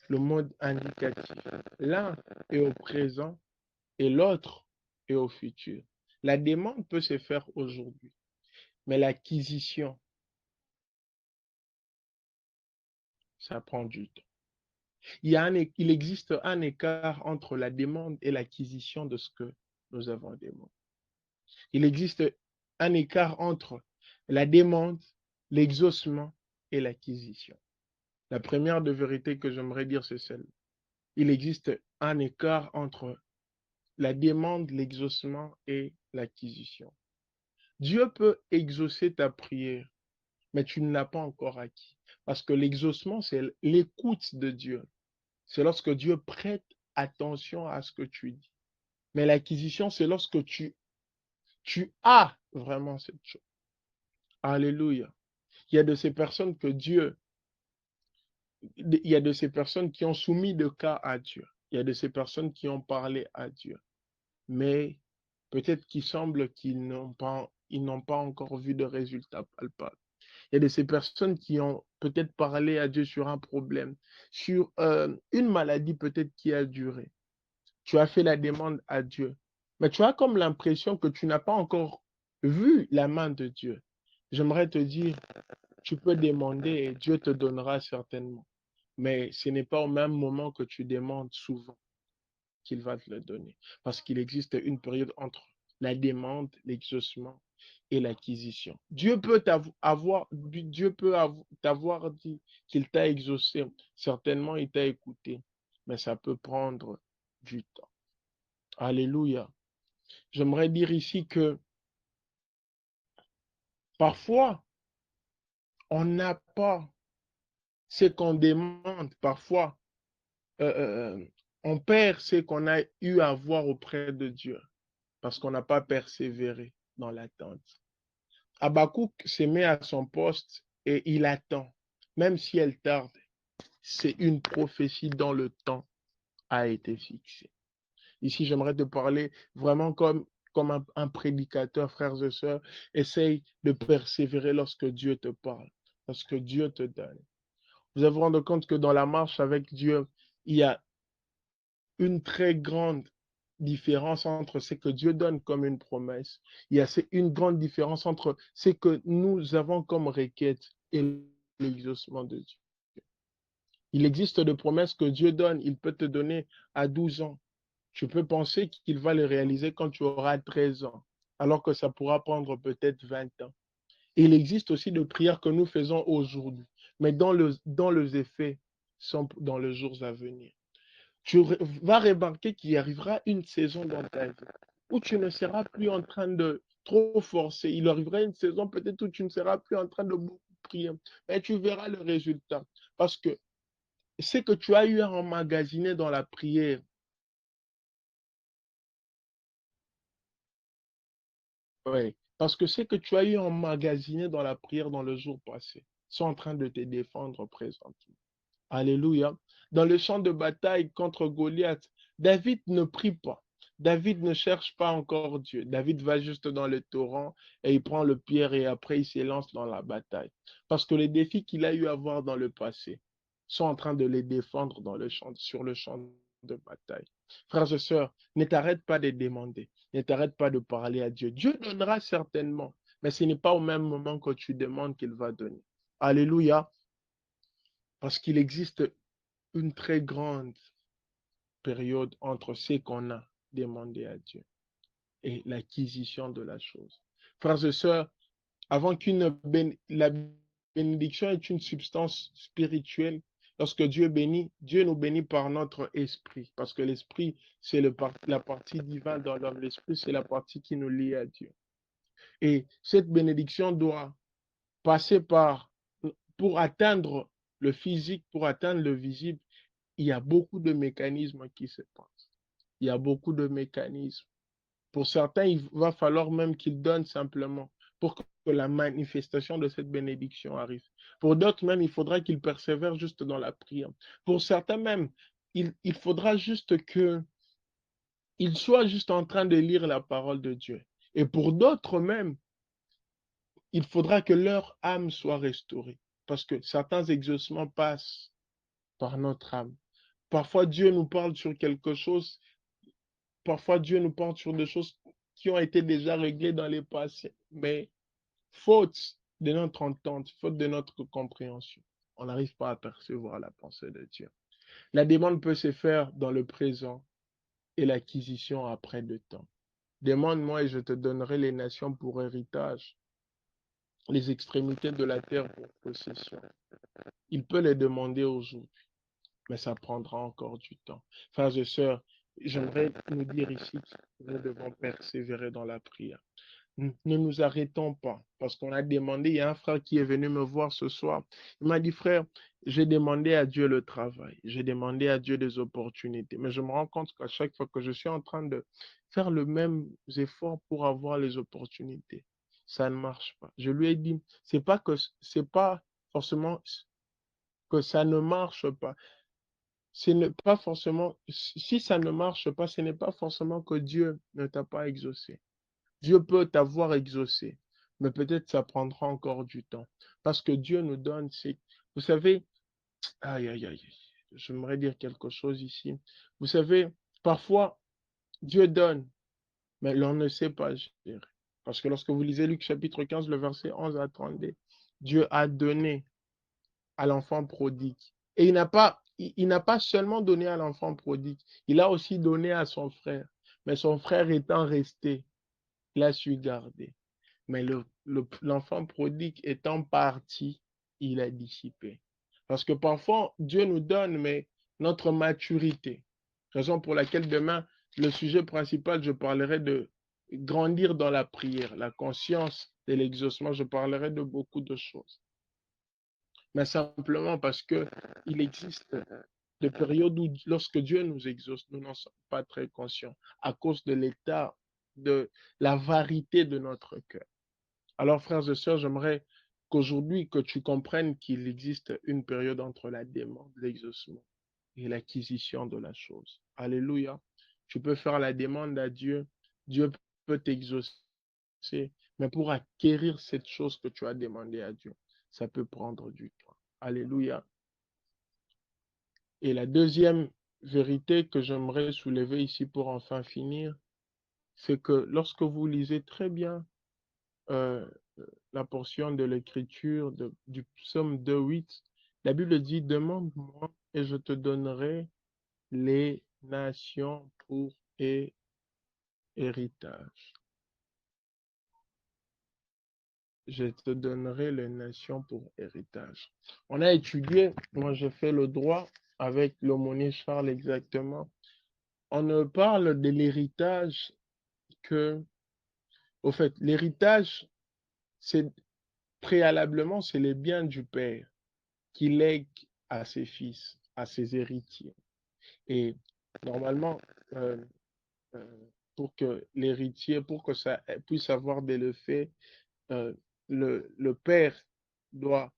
le mode indicatif. L'un est au présent et l'autre est au futur. La demande peut se faire aujourd'hui, mais l'acquisition, ça prend du temps. Il existe un écart entre la demande et l'acquisition de ce que nous avons demandé. Il existe un écart entre la demande, l'exaucement et l'acquisition. La première de vérité que j'aimerais dire, c'est celle. Il existe un écart entre la demande, l'exaucement et l'acquisition. Dieu peut exaucer ta prière, mais tu ne l'as pas encore acquis. Parce que l'exaucement, c'est l'écoute de Dieu. C'est lorsque Dieu prête attention à ce que tu dis. Mais l'acquisition, c'est lorsque tu as vraiment cette chose. Alléluia. Il y a de ces personnes que Dieu, il y a de ces personnes qui ont soumis de cas à Dieu. Il y a de ces personnes qui ont parlé à Dieu. Mais peut-être qu'il semble ils n'ont pas encore vu de résultats palpables. Il y a de ces personnes qui ont peut-être parlé à Dieu sur un problème, sur une maladie peut-être qui a duré. Tu as fait la demande à Dieu, mais tu as comme l'impression que tu n'as pas encore vu la main de Dieu. J'aimerais te dire, tu peux demander et Dieu te donnera certainement, mais ce n'est pas au même moment que tu demandes souvent qu'il va te le donner, parce qu'il existe une période entre la demande, l'exaucement et l'acquisition. Dieu peut t'avoir dit qu'il t'a exaucé, certainement il t'a écouté, mais ça peut prendre du temps. Alléluia. J'aimerais dire ici que parfois, on n'a pas ce qu'on demande. Parfois, on perd ce qu'on a eu à voir auprès de Dieu parce qu'on n'a pas persévéré dans l'attente. Habakkuk se met à son poste et il attend. Même si elle tarde, c'est une prophétie dont le temps a été fixé. Ici, j'aimerais te parler vraiment comme un prédicateur, frères et sœurs. Essaye de persévérer lorsque Dieu te parle, lorsque Dieu te donne. Vous allez vous rendre compte que dans la marche avec Dieu, il y a une très grande différence entre ce que Dieu donne comme une promesse. Il y a une grande différence entre ce que nous avons comme requête et l'exaucement de Dieu. Il existe des promesses que Dieu donne. Il peut te donner à 12 ans. Tu peux penser qu'il va les réaliser quand tu auras 13 ans, alors que ça pourra prendre peut-être 20 ans. Et il existe aussi des prières que nous faisons aujourd'hui, mais dont les effets sont dans les jours à venir. Tu vas remarquer qu'il y arrivera une saison dans ta vie où tu ne seras plus en train de trop forcer. Il arrivera une saison peut-être où tu ne seras plus en train de beaucoup prier, mais tu verras le résultat. Parce que ce que tu as eu à emmagasiner dans la prière, oui, parce que ce que tu as eu emmagasiné dans la prière dans le jour passé sont en train de te défendre présentement. Alléluia. Dans le champ de bataille contre Goliath, David ne prie pas. David ne cherche pas encore Dieu. David va juste dans le torrent et il prend le pierre et après il s'élance dans la bataille. Parce que les défis qu'il a eu à voir dans le passé sont en train de les défendre sur le champ de bataille. Frères et sœurs, ne t'arrête pas de demander. Ne t'arrête pas de parler à Dieu. Dieu donnera certainement, mais ce n'est pas au même moment que tu demandes qu'il va donner. Alléluia. Parce qu'il existe une très grande période entre ce qu'on a demandé à Dieu et l'acquisition de la chose. Frères et sœurs, avant la bénédiction est une substance spirituelle. Lorsque Dieu bénit, Dieu nous bénit par notre esprit, parce que l'esprit, c'est la partie divine dans l'homme. L'esprit, c'est la partie qui nous lie à Dieu. Et cette bénédiction doit passer pour atteindre le physique, pour atteindre le visible, il y a beaucoup de mécanismes qui se passent. Il y a beaucoup de mécanismes. Pour certains, il va falloir même qu'ils donnent simplement pour que la manifestation de cette bénédiction arrive. Pour d'autres même, il faudra qu'ils persévèrent juste dans la prière. Pour certains même, il faudra juste qu'ils soient juste en train de lire la parole de Dieu. Et pour d'autres même, il faudra que leur âme soit restaurée. Parce que certains exaucements passent par notre âme. Parfois, Dieu nous parle sur quelque chose parfois Dieu nous porte sur des choses qui ont été déjà réglées dans les passés. Mais faute de notre entente, faute de notre compréhension, on n'arrive pas à percevoir la pensée de Dieu. La demande peut se faire dans le présent et l'acquisition après de temps. Demande-moi et je te donnerai les nations pour héritage, les extrémités de la terre pour possession. Il peut les demander aujourd'hui, mais ça prendra encore du temps. Frères et sœurs, j'aimerais nous dire ici que nous devons persévérer dans la prière. Ne nous arrêtons pas parce qu'on a demandé. Il y a un frère qui est venu me voir ce soir. Il m'a dit, frère, j'ai demandé à Dieu le travail. J'ai demandé à Dieu des opportunités. Mais je me rends compte qu'à chaque fois que je suis en train de faire le même effort pour avoir les opportunités, ça ne marche pas. Je lui ai dit, c'est pas forcément que ça ne marche pas. Ce n'est pas forcément, si ça ne marche pas, ce n'est pas forcément que Dieu ne t'a pas exaucé. Dieu peut t'avoir exaucé, mais peut-être ça prendra encore du temps. Parce que Dieu nous donne, vous savez, aïe, aïe, aïe, j'aimerais dire quelque chose ici. Vous savez, parfois, Dieu donne, mais l'on ne sait pas gérer. Parce que lorsque vous lisez Luc chapitre 15, le verset 11 à 32, Dieu a donné à l'enfant prodigue. Et il n'a pas seulement donné à l'enfant prodigue, il a aussi donné à son frère. Mais son frère étant resté, il a su garder. Mais l'enfant prodigue étant parti, il a dissipé. Parce que parfois, Dieu nous donne, mais notre maturité. Raison pour laquelle demain, le sujet principal, je parlerai de grandir dans la prière, la conscience de l'exaucement. Je parlerai de beaucoup de choses. Mais simplement parce que il existe des périodes où, lorsque Dieu nous exauce, nous n'en sommes pas très conscients à cause de l'état, de la variété de notre cœur. Alors, frères et sœurs, j'aimerais qu'aujourd'hui, que tu comprennes qu'il existe une période entre la demande, l'exaucement et l'acquisition de la chose. Alléluia. Tu peux faire la demande à Dieu, Dieu peut t'exaucer, mais pour acquérir cette chose que tu as demandé à Dieu, ça peut prendre du temps. Alléluia. Et la deuxième vérité que j'aimerais soulever ici pour enfin finir, c'est que lorsque vous lisez très bien euh, la portion de l'écriture du psaume 2:8, la Bible dit, demande-moi et je te donnerai les nations pour héritage. Je te donnerai les nations pour héritage. On a étudié, moi j'ai fait le droit avec l'aumônier Charles exactement. On ne parle de l'héritage que, au fait, l'héritage, c'est préalablement, c'est les biens du père qui lègue à ses fils, à ses héritiers. Et normalement, euh, euh, pour que l'héritier, pour que ça puisse avoir des effets, euh, le père doit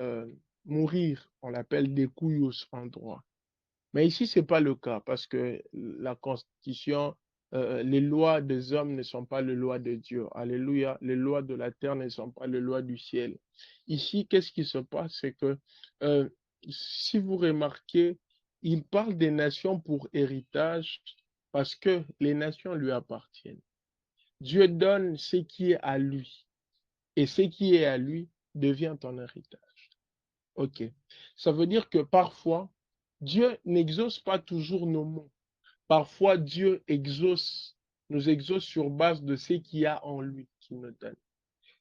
euh, mourir. On l'appelle découillos en droit. Mais ici, ce n'est pas le cas parce que la Constitution, les lois des hommes ne sont pas les lois de Dieu. Alléluia. Les lois de la terre ne sont pas les lois du ciel. Ici, qu'est-ce qui se passe? C'est que euh, si vous remarquez, il parle des nations pour héritage parce que les nations lui appartiennent. Dieu donne ce qui est à lui et ce qui est à lui devient ton héritage. Ok. Ça veut dire que parfois, Dieu n'exauce pas toujours nos mots. Parfois, Dieu nous exauce sur base de ce qu'il y a en lui qu'il nous donne.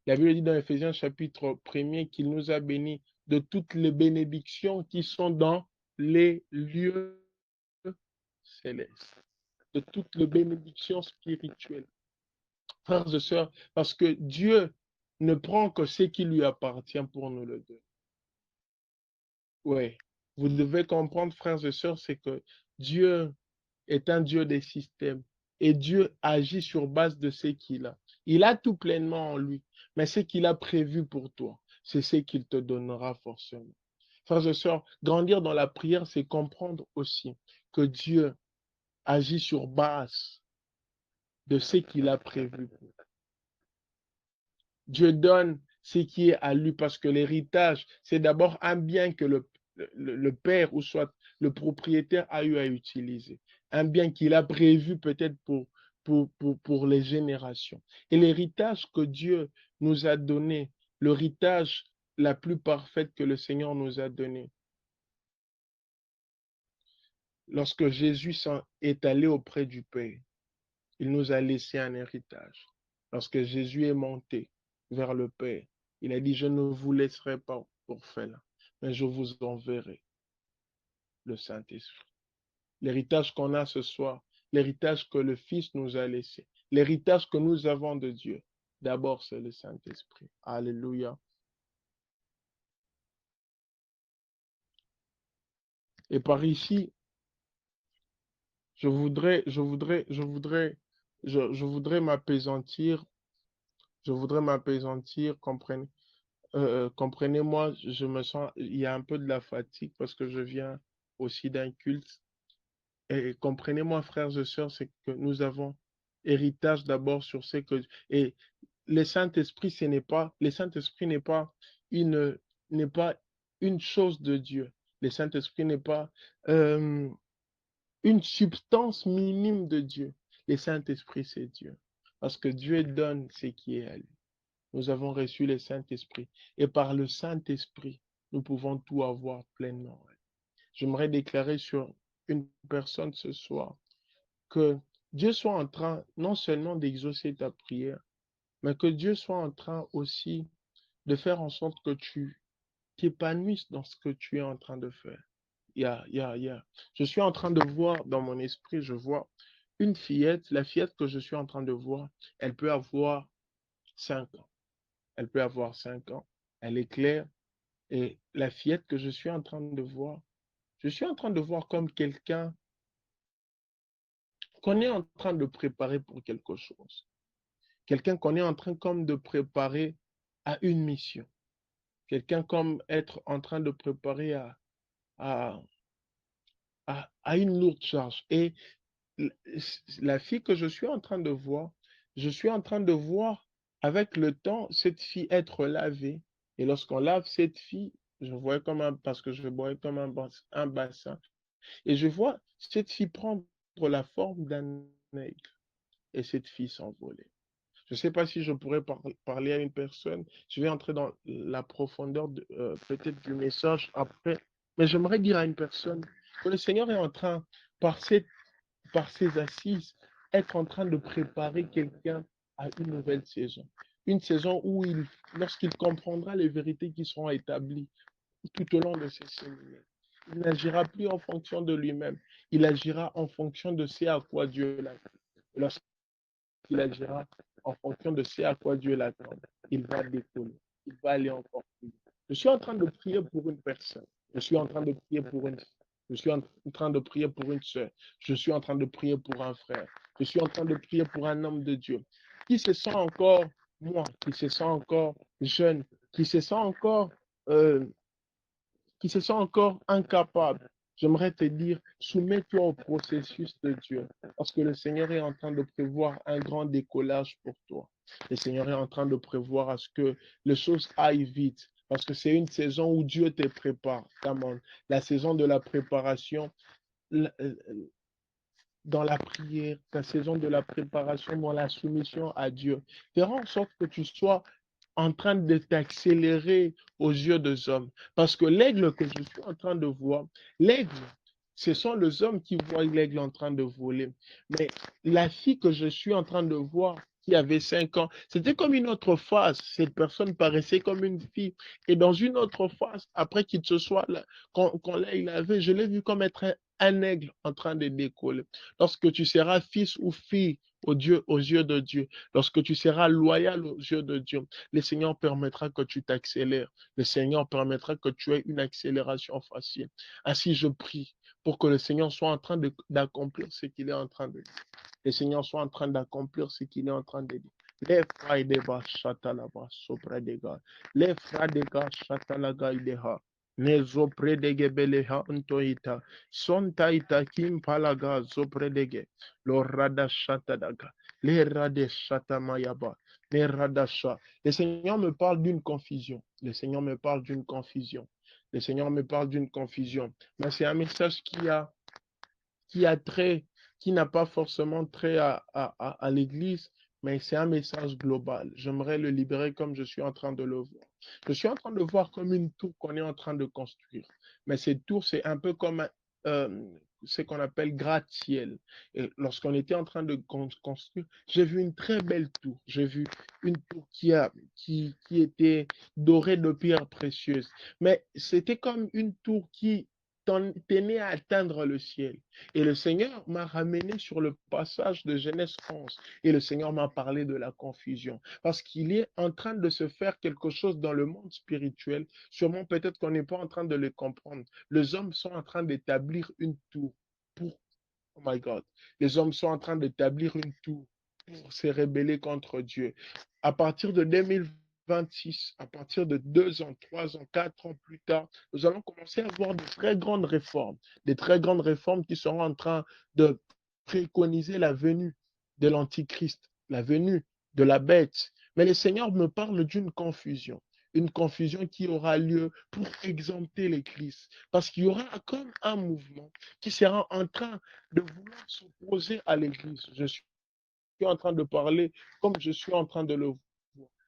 La Bible dit dans Éphésiens chapitre 1er qu'il nous a bénis de toutes les bénédictions qui sont dans les lieux célestes, de toutes les bénédictions spirituelles. Frères et sœurs, parce que Dieu ne prend que ce qui lui appartient pour nous le donner. Oui, vous devez comprendre, frères et sœurs, c'est que Dieu est un Dieu des systèmes et Dieu agit sur base de ce qu'il a. Il a tout pleinement en lui, mais ce qu'il a prévu pour toi, c'est ce qu'il te donnera forcément. Frères et sœurs, grandir dans la prière, c'est comprendre aussi que Dieu agit sur base de ce qu'il a prévu. Dieu donne ce qui est à lui parce que l'héritage, c'est d'abord un bien que le père ou soit le propriétaire a eu à utiliser. un bien qu'il a prévu peut-être pour les générations. Et l'héritage que Dieu nous a donné, l'héritage la plus parfaite que le Seigneur nous a donné, lorsque Jésus est allé auprès du Père, il nous a laissé un héritage. Lorsque Jésus est monté vers le Père, il a dit, je ne vous laisserai pas orphelins, mais je vous enverrai le Saint-Esprit. L'héritage qu'on a ce soir, l'héritage que le Fils nous a laissé, l'héritage que nous avons de Dieu, d'abord c'est le Saint-Esprit. Alléluia. Et par ici, je voudrais m'apaisantir, comprenez. Comprenez-moi, je me sens, il y a un peu de la fatigue parce que je viens aussi d'un culte. Et comprenez-moi, frères et sœurs, c'est que nous avons héritage d'abord sur ce que... Et le Saint-Esprit, le Saint-Esprit une, n'est pas une chose de Dieu. Le Saint-Esprit n'est pas euh, une substance minime de Dieu. Le Saint-Esprit, c'est Dieu. Parce que Dieu donne ce qui est à lui. Nous avons reçu le Saint-Esprit. Et par le Saint-Esprit, nous pouvons tout avoir pleinement. J'aimerais déclarer sur une personne ce soir que Dieu soit en train non seulement d'exaucer ta prière, mais que Dieu soit en train aussi de faire en sorte que tu t'épanouisses dans ce que tu es en train de faire. Je suis en train de voir dans mon esprit, je vois une fillette, la fillette que je suis en train de voir, elle peut avoir 5 ans. Elle peut avoir 5 ans. Elle est claire. Et la fillette que je suis en train de voir, je suis en train de voir comme quelqu'un qu'on est en train de préparer pour quelque chose. Quelqu'un qu'on est en train comme de préparer à une mission. Quelqu'un comme être en train de préparer à, à une lourde charge. Et la fille que je suis en train de voir, je suis en train de voir avec le temps cette fille être lavée. Et lorsqu'on lave cette fille, je vois comme parce que je vois comme un bassin. Et je vois cette fille prendre la forme d'un aigle et cette fille s'envoler. Je ne sais pas si je pourrais parler à une personne. Je vais entrer dans la profondeur peut-être du message après. Mais j'aimerais dire à une personne que le Seigneur est en train, par ses assises, être en train de préparer quelqu'un à une nouvelle saison. Une saison où lorsqu'il comprendra les vérités qui seront établies tout au long de ces séminaires, il n'agira plus en fonction de lui-même. Il agira en fonction de ce à quoi Dieu l'a fait. Il agira en fonction de ce à quoi Dieu l'attend. Il va décoller. Il va aller encore plus vite. Je suis en train de prier pour une personne. Je suis en train de prier pour une Je suis en train de prier pour une soeur. Je suis en train de prier pour un frère. Je suis en train de prier pour un homme de Dieu qui se sent encore, moi, qui se sent encore jeune, qui se sent encore euh, incapable, j'aimerais te dire, soumets-toi au processus de Dieu, parce que le Seigneur est en train de prévoir un grand décollage pour toi. Le Seigneur est en train de prévoir à ce que les choses aillent vite, parce que c'est une saison où Dieu te prépare. La saison de la préparation, dans la prière, ta saison de la préparation, dans la soumission à Dieu. Fais en sorte que tu sois en train de t'accélérer aux yeux des hommes. Parce que l'aigle que je suis en train de voir, l'aigle, ce sont les hommes qui voient l'aigle en train de voler. Mais la fille que je suis en train de voir, qui avait 5 ans, c'était comme une autre phase. Cette personne paraissait comme une fille. Et dans une autre phase, après qu'il se soit là, quand l'aigle avait, je l'ai vu comme être un aigle en train de décoller. Lorsque tu seras fils ou fille aux yeux de Dieu, lorsque tu seras loyal aux yeux de Dieu, le Seigneur permettra que tu t'accélères. Le Seigneur permettra que tu aies une accélération facile. Ainsi, je prie pour que le Seigneur soit en train d'accomplir ce qu'il est en train de dire. Le Seigneur soit en train d'accomplir ce qu'il est en train de dire. Les frères de bas, chatalaba, sopra de gars. Les frères de gars, chatalaga ideha. Nezo predege beleha antoita. Sontaita kim palaga zopredege. Lorada shatadaga. Les rade shatamayaba. Les radasha. Le Seigneur me parle d'une confusion. Le Seigneur me parle d'une confusion. Le Seigneur me parle d'une confusion. Mais c'est un message qui a trait qui n'a pas forcément trait à l'église, mais c'est un message global. J'aimerais le libérer comme je suis en train de le voir. Je suis en train de voir comme une tour qu'on est en train de construire. Mais cette tour, c'est un peu comme euh, ce qu'on appelle gratte-ciel. Et lorsqu'on était en train de construire, j'ai vu une très belle tour. J'ai vu une tour qui était dorée de pierres précieuses. Mais c'était comme une tour qui tenait à atteindre le ciel. Et le Seigneur m'a ramené sur le passage de Genèse 11. Et le Seigneur m'a parlé de la confusion. Parce qu'il est en train de se faire quelque chose dans le monde spirituel. Sûrement, peut-être qu'on n'est pas en train de le comprendre. Les hommes sont en train d'établir une tour pour, oh my God, les hommes sont en train d'établir une tour pour se rebeller contre Dieu. À partir de 2026, à partir de 2 ans, 3 ans, 4 ans plus tard, nous allons commencer à voir de très grandes réformes, des très grandes réformes qui seront en train de préconiser la venue de l'Antichrist, la venue de la bête. Mais le Seigneur me parle d'une confusion, une confusion qui aura lieu pour exempter l'Église. Parce qu'il y aura comme un mouvement qui sera en train de vouloir s'opposer à l'Église. Je suis en train de parler comme je suis en train de le voir.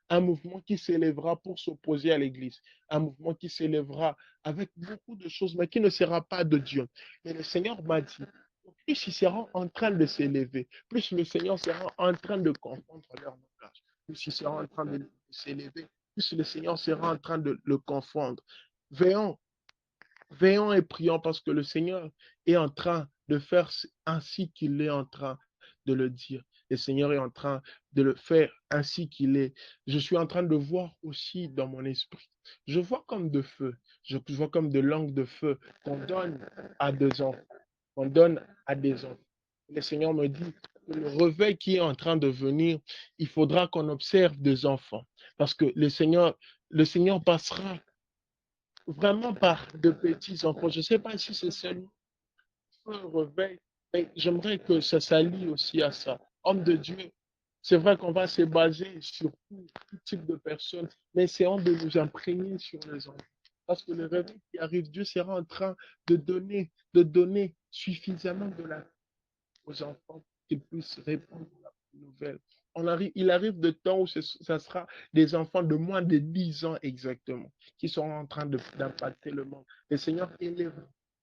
Un mouvement qui s'élèvera pour s'opposer à l'Église. Un mouvement qui s'élèvera avec beaucoup de choses, mais qui ne sera pas de Dieu. Et le Seigneur m'a dit, plus ils seront en train de s'élever, plus le Seigneur sera en train de confondre leur langage. Plus ils seront en train de s'élever, plus le Seigneur sera en train de le confondre. Veillons, veillons et prions parce que le Seigneur est en train de faire ainsi qu'il est en train de le dire. Le Seigneur est en train de le faire ainsi qu'il est. Je suis en train de voir aussi dans mon esprit. Je vois comme de feu. Je vois comme de langues de feu qu'on donne à des enfants. On donne à des enfants. Le Seigneur me dit que le réveil qui est en train de venir, il faudra qu'on observe des enfants. Parce que le Seigneur passera vraiment par de petits enfants. Je ne sais pas si c'est seulement un réveil, mais j'aimerais que ça s'allie aussi à ça. Homme de Dieu, c'est vrai qu'on va se baser sur tout type de personnes, mais essayons de nous imprégner sur les enfants. Parce que le réveil qui arrive, Dieu sera en train de donner suffisamment de la aux enfants pour qu'ils puissent répondre à la nouvelle. Il arrive de temps où ça sera des enfants de moins de 10 ans exactement qui seront en train d'impacter le monde. Le Seigneur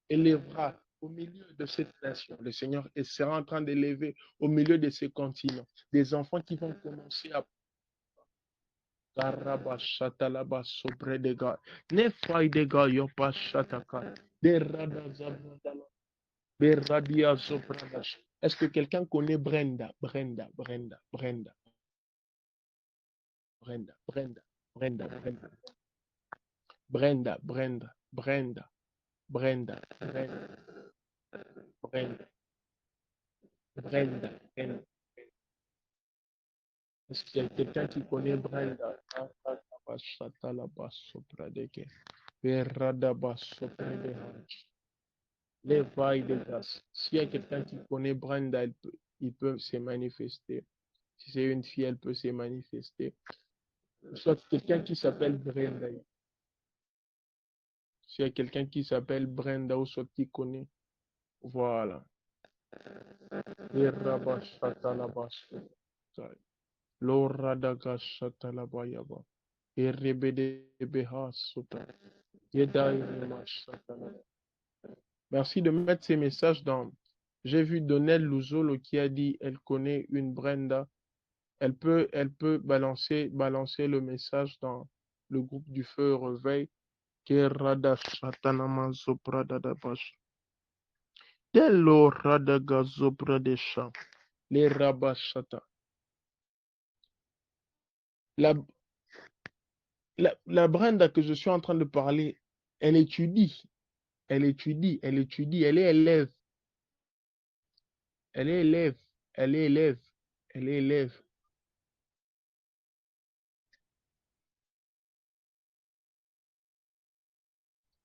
élèvera au milieu de cette nation. Le Seigneur sera en train d'élever au milieu de ces continents des enfants qui vont commencer à Karabashatalaba sobre de gars. Ne faille de gars, yo pas chataka. Des radazabradala. Beradia Sopradash. Est-ce que quelqu'un connaît Brenda. Est-ce qu'il y a quelqu'un qui connaît Brenda? Shatalaba Sopradeke. Beradaba Sopradeke. Les vailles de grâce. S'il y a quelqu'un qui connaît Brenda, il peut se manifester. Si c'est une fille, elle peut se manifester. Soit quelqu'un qui s'appelle Brenda. S'il y a quelqu'un qui s'appelle Brenda ou soit qui connaît. Voilà. L'oradagashatalabayaba. Erebedebehasuta. Yedaïmashatala. Merci de mettre ces messages dans. J'ai vu Donnel Luzolo qui a dit elle connaît une Brenda. Elle peut balancer le message dans le groupe du feu réveil. Keradashatanamazopradadabash. Dello radagazopradesha. Les rabashata. La, la Brenda que je suis en train de parler, elle étudie. Elle est élève. Elle est élève. Elle est élève. Elle est élève.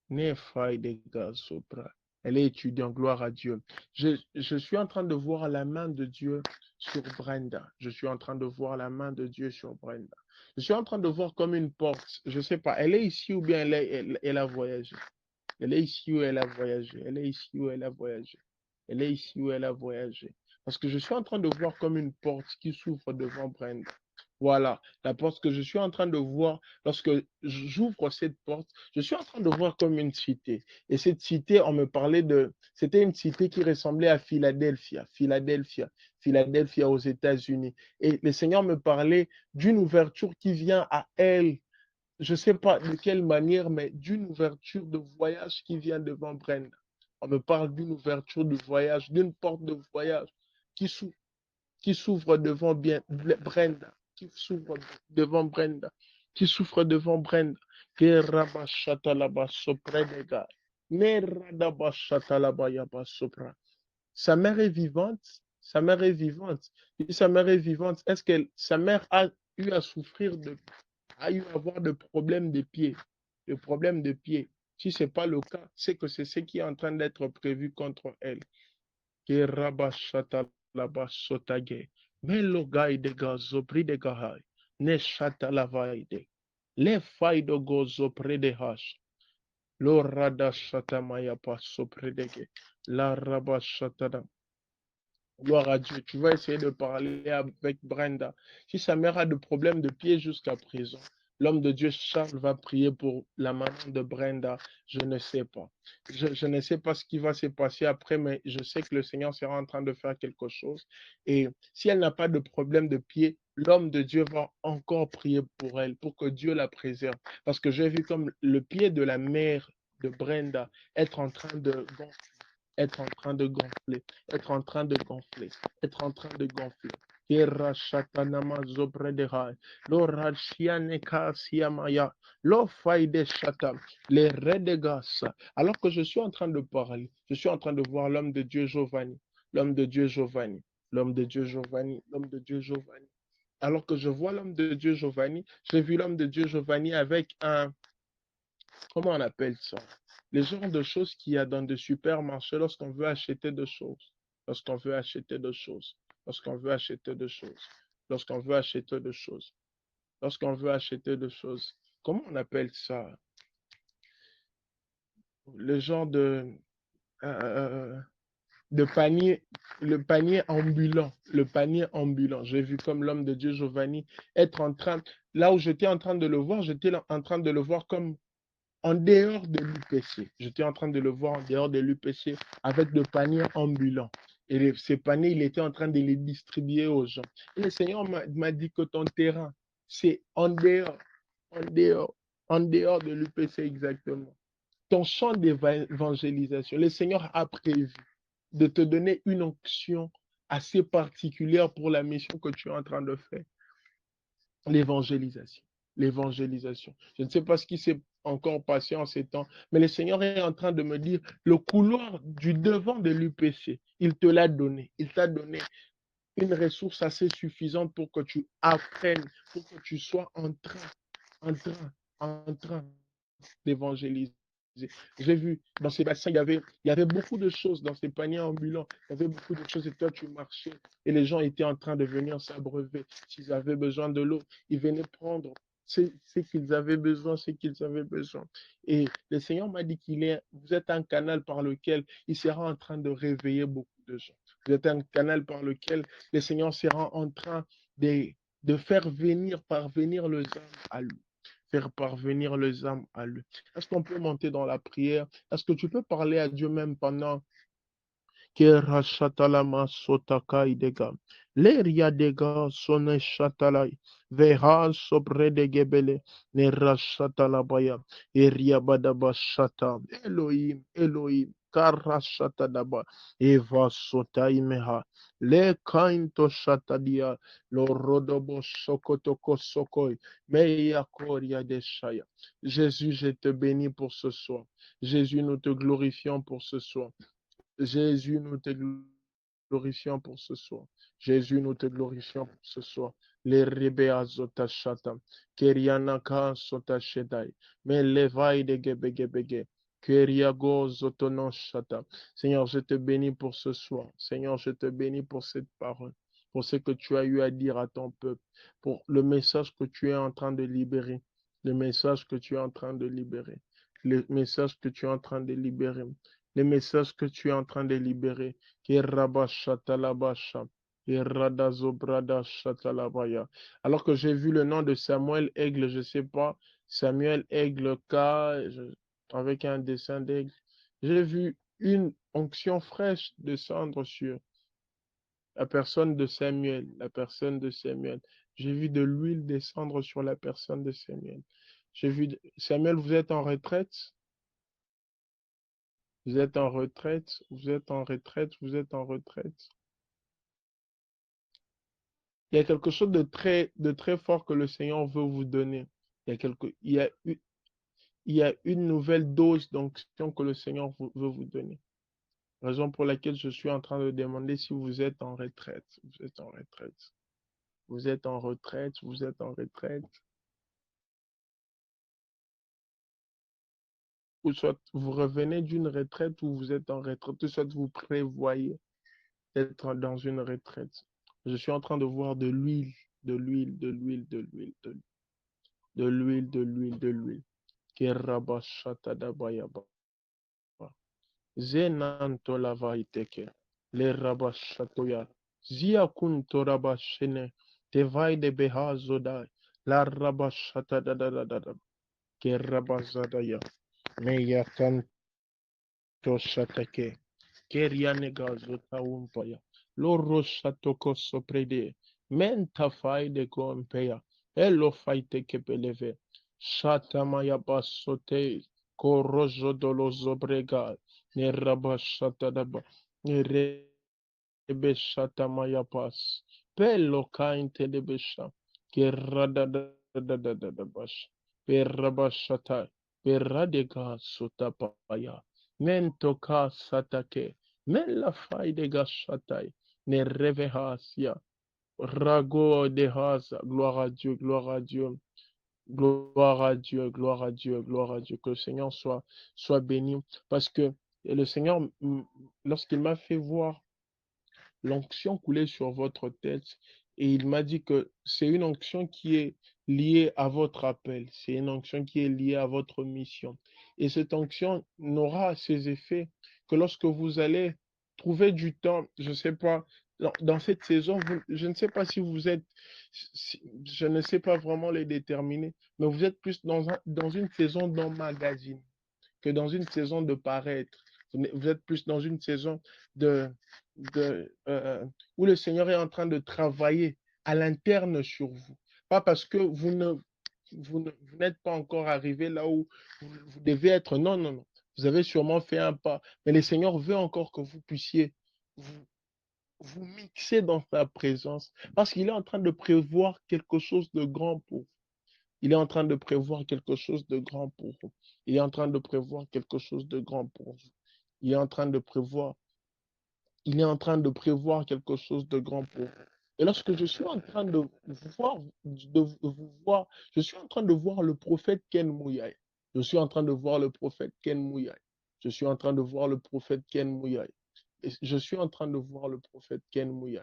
Nefai de Gazopra. Elle est étudiante, gloire à Dieu. Je suis en train de voir la main de Dieu sur Brenda. Je suis en train de voir la main de Dieu sur Brenda. Je suis en train de voir comme une porte. Je ne sais pas, elle est ici ou bien elle a voyagé. Elle est ici ou elle a voyagé. Elle est ici ou elle a voyagé. Elle est ici où elle a voyagé. Parce que je suis en train de voir comme une porte qui s'ouvre devant Brenda. Voilà, la porte que je suis en train de voir, lorsque j'ouvre cette porte, je suis en train de voir comme une cité. Et cette cité, on me parlait c'était une cité qui ressemblait à Philadelphia aux États-Unis. Et le Seigneur me parlait d'une ouverture qui vient à elle. Je ne sais pas de quelle manière, mais d'une ouverture de voyage qui vient devant Brenda. On me parle d'une ouverture de voyage, d'une porte de voyage qui s'ouvre qui s'ouvre devant Brenda, qui s'ouvre devant Brenda, qui souffre devant Brenda, que rabashatalaba sopra des gars, ne radabashatalaba yaba sopra. Sa mère est vivante, sa mère est vivante. Et sa mère est vivante, est-ce que sa mère a eu à souffrir a eu à avoir de problèmes de pied, de problèmes de pied? Si ce n'est pas le cas, c'est que c'est ce qui est en train d'être prévu contre elle. Ke rabashata labasotage. Melo gaide gazopri de gahai. Ne shata lavaide. Le faido gozopre de hash. Lo rada shata maya pasopre de ge. La rabashata. Gloire à Dieu. Tu vas essayer de parler avec Brenda. Si sa mère a de problèmes de pied jusqu'à présent, l'homme de Dieu Charles va prier pour la maman de Brenda. Je ne sais pas. Je ne sais pas ce qui va se passer après, mais je sais que le Seigneur sera en train de faire quelque chose. Et si elle n'a pas de problème de pied, l'homme de Dieu va encore prier pour elle, pour que Dieu la préserve. Parce que j'ai vu comme le pied de la mère de Brenda être en train de être en train de gonfler, être en train de gonfler, être en train de gonfler. Kera shatanama zobredehai, lo rachianeka siamaya, lo faide shatam, les redegas. Alors que je suis en train de parler, je suis en train de voir l'homme de Dieu Giovanni, l'homme de Dieu Giovanni, l'homme de Dieu Giovanni, l'homme de Dieu Giovanni. Alors que je vois l'homme de Dieu Giovanni, j'ai vu l'homme de Dieu Giovanni avec comment on appelle ça? Les genres de choses qu'il y a dans des supermarchés lorsqu'on veut acheter des choses. Lorsqu'on veut acheter des choses. Lorsqu'on veut acheter des choses. Lorsqu'on veut acheter des choses. Lorsqu'on veut acheter des choses. Comment on appelle ça? Le genre de panier, le panier ambulant. Le panier ambulant. J'ai vu comme l'homme de Dieu Giovanni être en train, là où j'étais en train de le voir, j'étais en train de le voir comme en dehors de l'UPC. J'étais en train de le voir en dehors de l'UPC avec des paniers ambulants. Et ces paniers, il était en train de les distribuer aux gens. Et le Seigneur m'a dit que ton terrain, c'est en dehors, en dehors de l'UPC exactement. Ton champ d'évangélisation, le Seigneur a prévu de te donner une onction assez particulière pour la mission que tu es en train de faire. L'évangélisation. L'évangélisation. Je ne sais pas ce qui s'est encore passé en ces temps, mais le Seigneur est en train de me dire, le couloir du devant de l'UPC, il te l'a donné. Il t'a donné une ressource assez suffisante pour que tu apprennes, pour que tu sois en train d'évangéliser. J'ai vu dans ces bassins, il y avait beaucoup de choses dans ces paniers ambulants. Il y avait beaucoup de choses et toi, tu marchais et les gens étaient en train de venir s'abreuver. S'ils avaient besoin de l'eau, ils venaient prendre ce qu'ils avaient besoin, ce qu'ils avaient besoin. Et le Seigneur m'a dit vous êtes un canal par lequel il sera en train de réveiller beaucoup de gens. Vous êtes un canal par lequel le Seigneur sera en train de faire parvenir les âmes à lui, faire parvenir les âmes à lui. Est-ce qu'on peut monter dans la prière? Est-ce que tu peux parler à Dieu même pendant que rashatalama sotakai dega? Leria dega sone shatalai. Veha sobre de gebele. Ne rashatalabaya. Eria badaba shata. Elohim, Elohim. Karashatadaba. Eva sotaimeha. Le kainto shatadia. Lo rodobo sokotoko sokoi. Meia koria de shaya. Jésus, je te bénis pour ce soir. Jésus, nous te glorifions pour ce soir. Jésus, nous te glorifions pour ce soir. Jésus, nous te glorifions pour ce soir. Les rebea zota shata. Kerianaka sota shedai. Me levai de gebegebege. Keriago zotono shata. Seigneur, je te bénis pour ce soir. Seigneur, je te bénis pour cette parole. Pour ce que tu as eu à dire à ton peuple. Pour le message que tu es en train de libérer. Le message que tu es en train de libérer. Le message que tu es en train de libérer. les messages que tu es en train de libérer. Kerabashatalabasha, Eradazobradashatalabaya. Alors que j'ai vu le nom de Samuel Aigle, je ne sais pas, Samuel Aigle K, avec un dessin d'aigle. J'ai vu une onction fraîche descendre sur la personne de Samuel, la personne de Samuel. J'ai vu de l'huile descendre sur la personne de Samuel. J'ai vu, Samuel, vous êtes en retraite, vous êtes en retraite, vous êtes en retraite, vous êtes en retraite. Il y a quelque chose de très fort que le Seigneur veut vous donner. Il y a une nouvelle dose d'onction que le Seigneur veut vous donner. Raison pour laquelle je suis en train de demander si vous êtes en retraite. Vous êtes en retraite. Vous êtes en retraite. Vous êtes en retraite. Ou soit vous revenez d'une retraite ou vous êtes en retraite. Ou soit vous prévoyez d'être dans une retraite. Je suis en train de voir de l'huile, de l'huile, de l'huile, de l'huile, de l'huile, de l'huile, de l'huile. Kerabashatadabayaba. Zenantolavaiteke. Le rabashatoya. Zia kuntorabashene. Tevai de behazodai. La rabashatadadadada. Kerabazadaya. Meyakan Toshatake, Kerianega Zotaumpaya, Loro Shatoko Soprede, Menta Faide Gompeya, Elo Faite Kepeleve, Shatamaya Basote, Korozo Dolo Zobrega, Neraba Shatadaba, Nerebe Shatamaya Pas, Pelo Kainte de Besha, Kerada Bash, Perabashata, Peradega Sotapaya. Mentoka satake, mella fai de gashatai, ne revehasia, rago de hasa, gloire à Dieu, gloire à Dieu, gloire à Dieu, gloire à Dieu, gloire à Dieu, que le Seigneur soit béni, parce que le Seigneur, lorsqu'il m'a fait voir l'onction coulait sur votre tête et il m'a dit que c'est une onction qui est liée à votre appel, c'est une onction qui est liée à votre mission. Et cette onction n'aura ses effets que lorsque vous allez trouver du temps, je ne sais pas, dans cette saison, je ne sais pas si vous êtes, je ne sais pas vraiment les déterminer, mais vous êtes plus dans une saison d'emmagasine que dans une saison de paraître. Vous êtes plus dans une saison de, où le Seigneur est en train de travailler à l'interne sur vous. Pas parce que vous n'êtes pas encore arrivé là où vous devez être. Non, non, non. Vous avez sûrement fait un pas. Mais le Seigneur veut encore que vous puissiez vous, vous mixer dans sa présence. Parce qu'il est en train de prévoir quelque chose de grand pour vous. Il est en train de prévoir quelque chose de grand pour vous. Il est en train de prévoir quelque chose de grand pour vous. Il est en train de prévoir, il est en train de prévoir quelque chose de grand pour vous. Et lorsque je suis en train vous voir, je suis en train de voir le prophète Ken Mouyai. Je suis en train de voir le prophète Ken Mouyai. Je suis en train de voir le prophète Ken Mouyai. Et je suis en train de voir le prophète Ken Mouyai.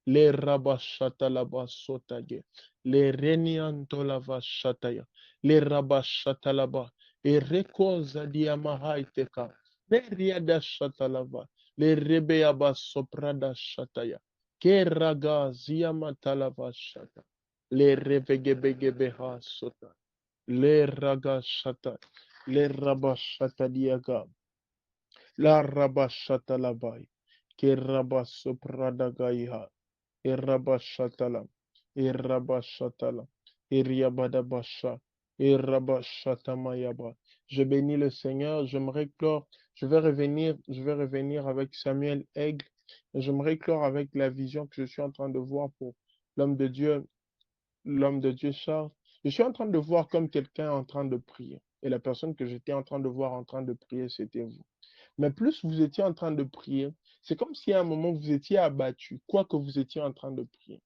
Les rabashatalaba sotage, les reniantolava shataya, les rabashatalaba, et rekoza diamahaiteka, les riada shatalava, les rebeaba soprada shataya, ke raga ziamatalava shata, les revegebegebeha sota, les raga shata, les rabashatadiaga, la rabashatalabai, ke rabasopradagaiha. Irabashatala, Irabashatala, Iriabadabasha, Irabashatamayaba. Je bénis le Seigneur, j'aimerais clore, je vais revenir avec Samuel Aigle, j'aimerais clore avec la vision que je suis en train de voir pour l'homme de Dieu, l'homme de Dieu Charles. Je suis en train de voir comme quelqu'un en train de prier. Et la personne que j'étais en train de voir en train de prier, c'était vous. Mais plus vous étiez en train de prier, c'est comme si à un moment vous étiez abattu, quoi que vous étiez en train de prier.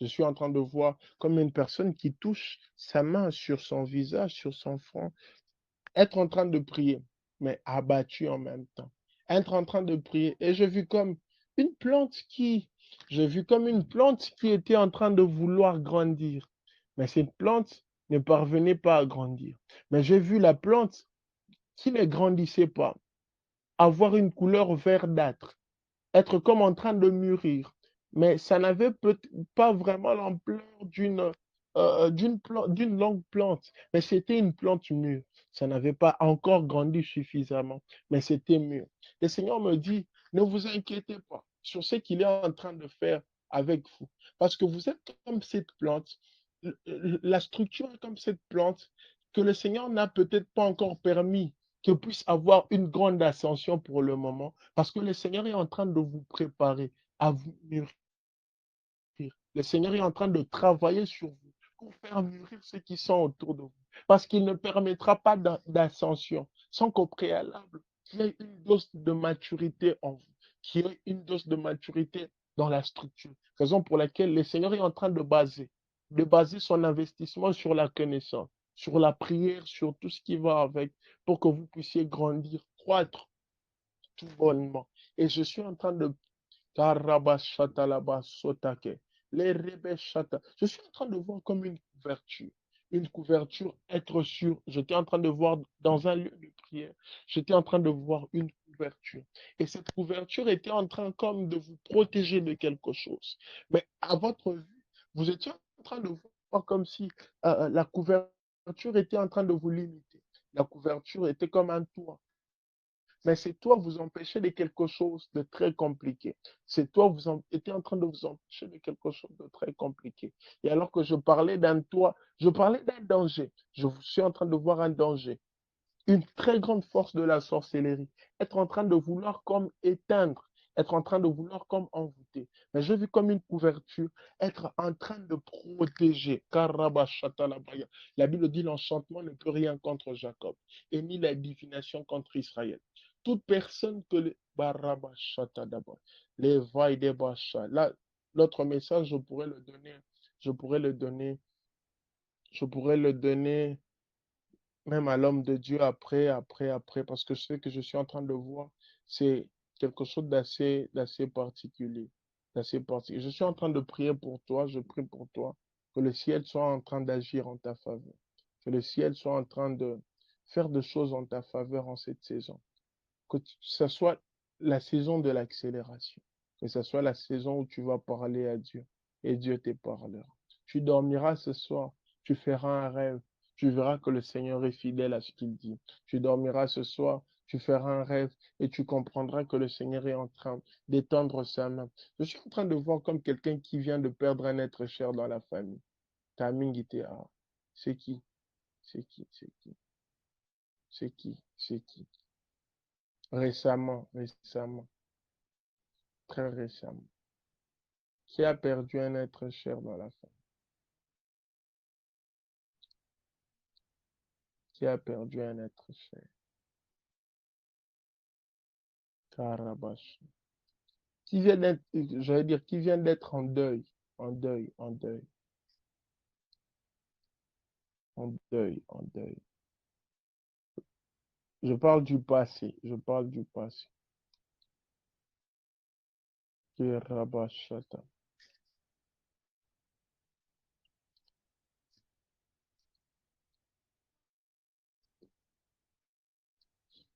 Je suis en train de voir comme une personne qui touche sa main sur son visage, sur son front, être en train de prier, mais abattu en même temps. Être en train de prier. Et une plante qui, j'ai vu comme une plante qui était en train de vouloir grandir. Mais cette plante ne parvenait pas à grandir. Mais j'ai vu la plante qui ne grandissait pas. avoir une couleur verdâtre, être comme en train de mûrir. Mais ça n'avait pas vraiment l'ampleur d'une longue plante, mais c'était une plante mûre. Ça n'avait pas encore grandi suffisamment, mais c'était mûr. Le Seigneur me dit, ne vous inquiétez pas sur ce qu'il est en train de faire avec vous, parce que vous êtes comme cette plante, la structure est comme cette plante que le Seigneur n'a peut-être pas encore permis que puisse avoir une grande ascension pour le moment, parce que le Seigneur est en train de vous préparer à vous mûrir. Le Seigneur est en train de travailler sur vous pour faire mûrir ceux qui sont autour de vous, parce qu'il ne permettra pas d'ascension sans qu'au préalable, il y ait une dose de maturité en vous, qu'il y ait une dose de maturité dans la structure. Raison pour laquelle le Seigneur est en train de baser son investissement sur la connaissance, sur la prière, sur tout ce qui va avec, pour que vous puissiez grandir, croître tout bonnement. Et je suis en train de Karabashatalabasotake. Les rebeshata. Je suis en train de voir comme une couverture. Une couverture, être sûr. J'étais en train de voir dans un lieu de prière. J'étais en train de voir une couverture. Et cette couverture était en train comme de vous protéger de quelque chose. Mais à votre vue, vous étiez en train de voir comme si la couverture était en train de vous limiter. La couverture était comme un toit. Mais c'est toi vous empêcher de quelque chose de très compliqué. C'est toi vous étiez en train de vous empêcher de quelque chose de très compliqué. Et alors que je parlais d'un toi, je parlais d'un danger. Je suis en train de voir un danger, une très grande force de la sorcellerie, être en train de vouloir comme éteindre, être en train de vouloir comme envoûter. Mais je vis comme une couverture, être en train de protéger. Karabashatalabaya. La Bible dit l'enchantement ne peut rien contre Jacob et ni la divination contre Israël. Toute personne que les Barabashatadaba, les Vaidebasha. Là, l'autre message, je pourrais le donner, je pourrais le donner même à l'homme de Dieu après, parce que ce que je suis en train de voir, c'est quelque chose d'assez particulier, d'assez particulier. Je suis en train de prier pour toi, je prie pour toi, que le ciel soit en train d'agir en ta faveur, que le ciel soit en train de faire des choses en ta faveur en cette saison, que ce soit la saison de l'accélération, que ce soit la saison où tu vas parler à Dieu et Dieu te parlera. Tu dormiras ce soir, tu feras un rêve, tu verras que le Seigneur est fidèle à ce qu'il dit. Tu dormiras ce soir, tu feras un rêve et tu comprendras que le Seigneur est en train d'étendre sa main. Je suis en train de voir comme quelqu'un qui vient de perdre un être cher dans la famille. Tamingitea. C'est qui? C'est qui? C'est qui? C'est qui? C'est qui? Récemment. Très récemment, qui a perdu un être cher dans la famille, qui a perdu un être cher. Carabache. Qui vient d'être, j'allais dire, qui vient d'être en deuil, en deuil, en deuil, en deuil, en deuil. Je parle du passé, je parle du passé. Kirabashata.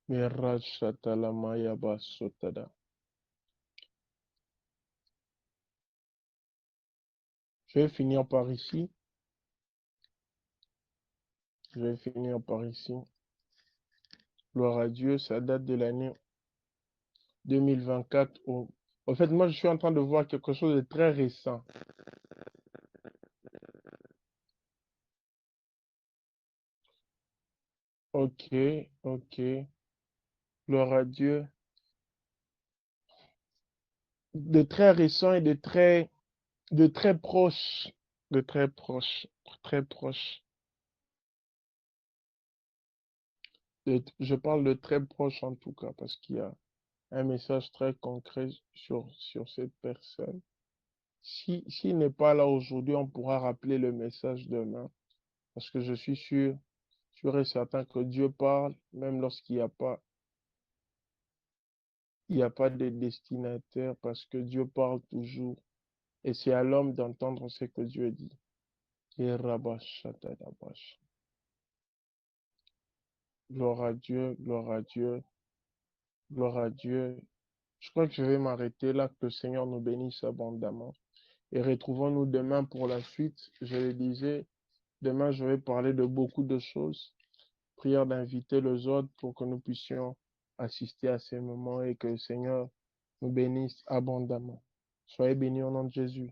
Mirashata la maya basotada. Je vais finir par ici. Je vais finir par ici. Gloire à Dieu, ça date de l'année 2024. En fait, moi, je suis en train de voir quelque chose de très récent. Ok, ok. Gloire à Dieu. De très récent et de très proche. De très proche. Très proche. Je parle de très proche en tout cas parce qu'il y a un message très concret sur cette personne. S'il n'est pas là aujourd'hui, on pourra rappeler le message demain parce que je suis sûr et certain que Dieu parle même lorsqu'il n'y a pas, il n'y a pas de destinataire parce que Dieu parle toujours et c'est à l'homme d'entendre ce que Dieu dit. Irabashatadabash. Gloire à Dieu, gloire à Dieu. Gloire à Dieu. Je crois que je vais m'arrêter là. Que le Seigneur nous bénisse abondamment. Et retrouvons-nous demain pour la suite. Je le disais, demain, je vais parler de beaucoup de choses. Prière d'inviter les autres pour que nous puissions assister à ces moments et que le Seigneur nous bénisse abondamment. Soyez bénis au nom de Jésus.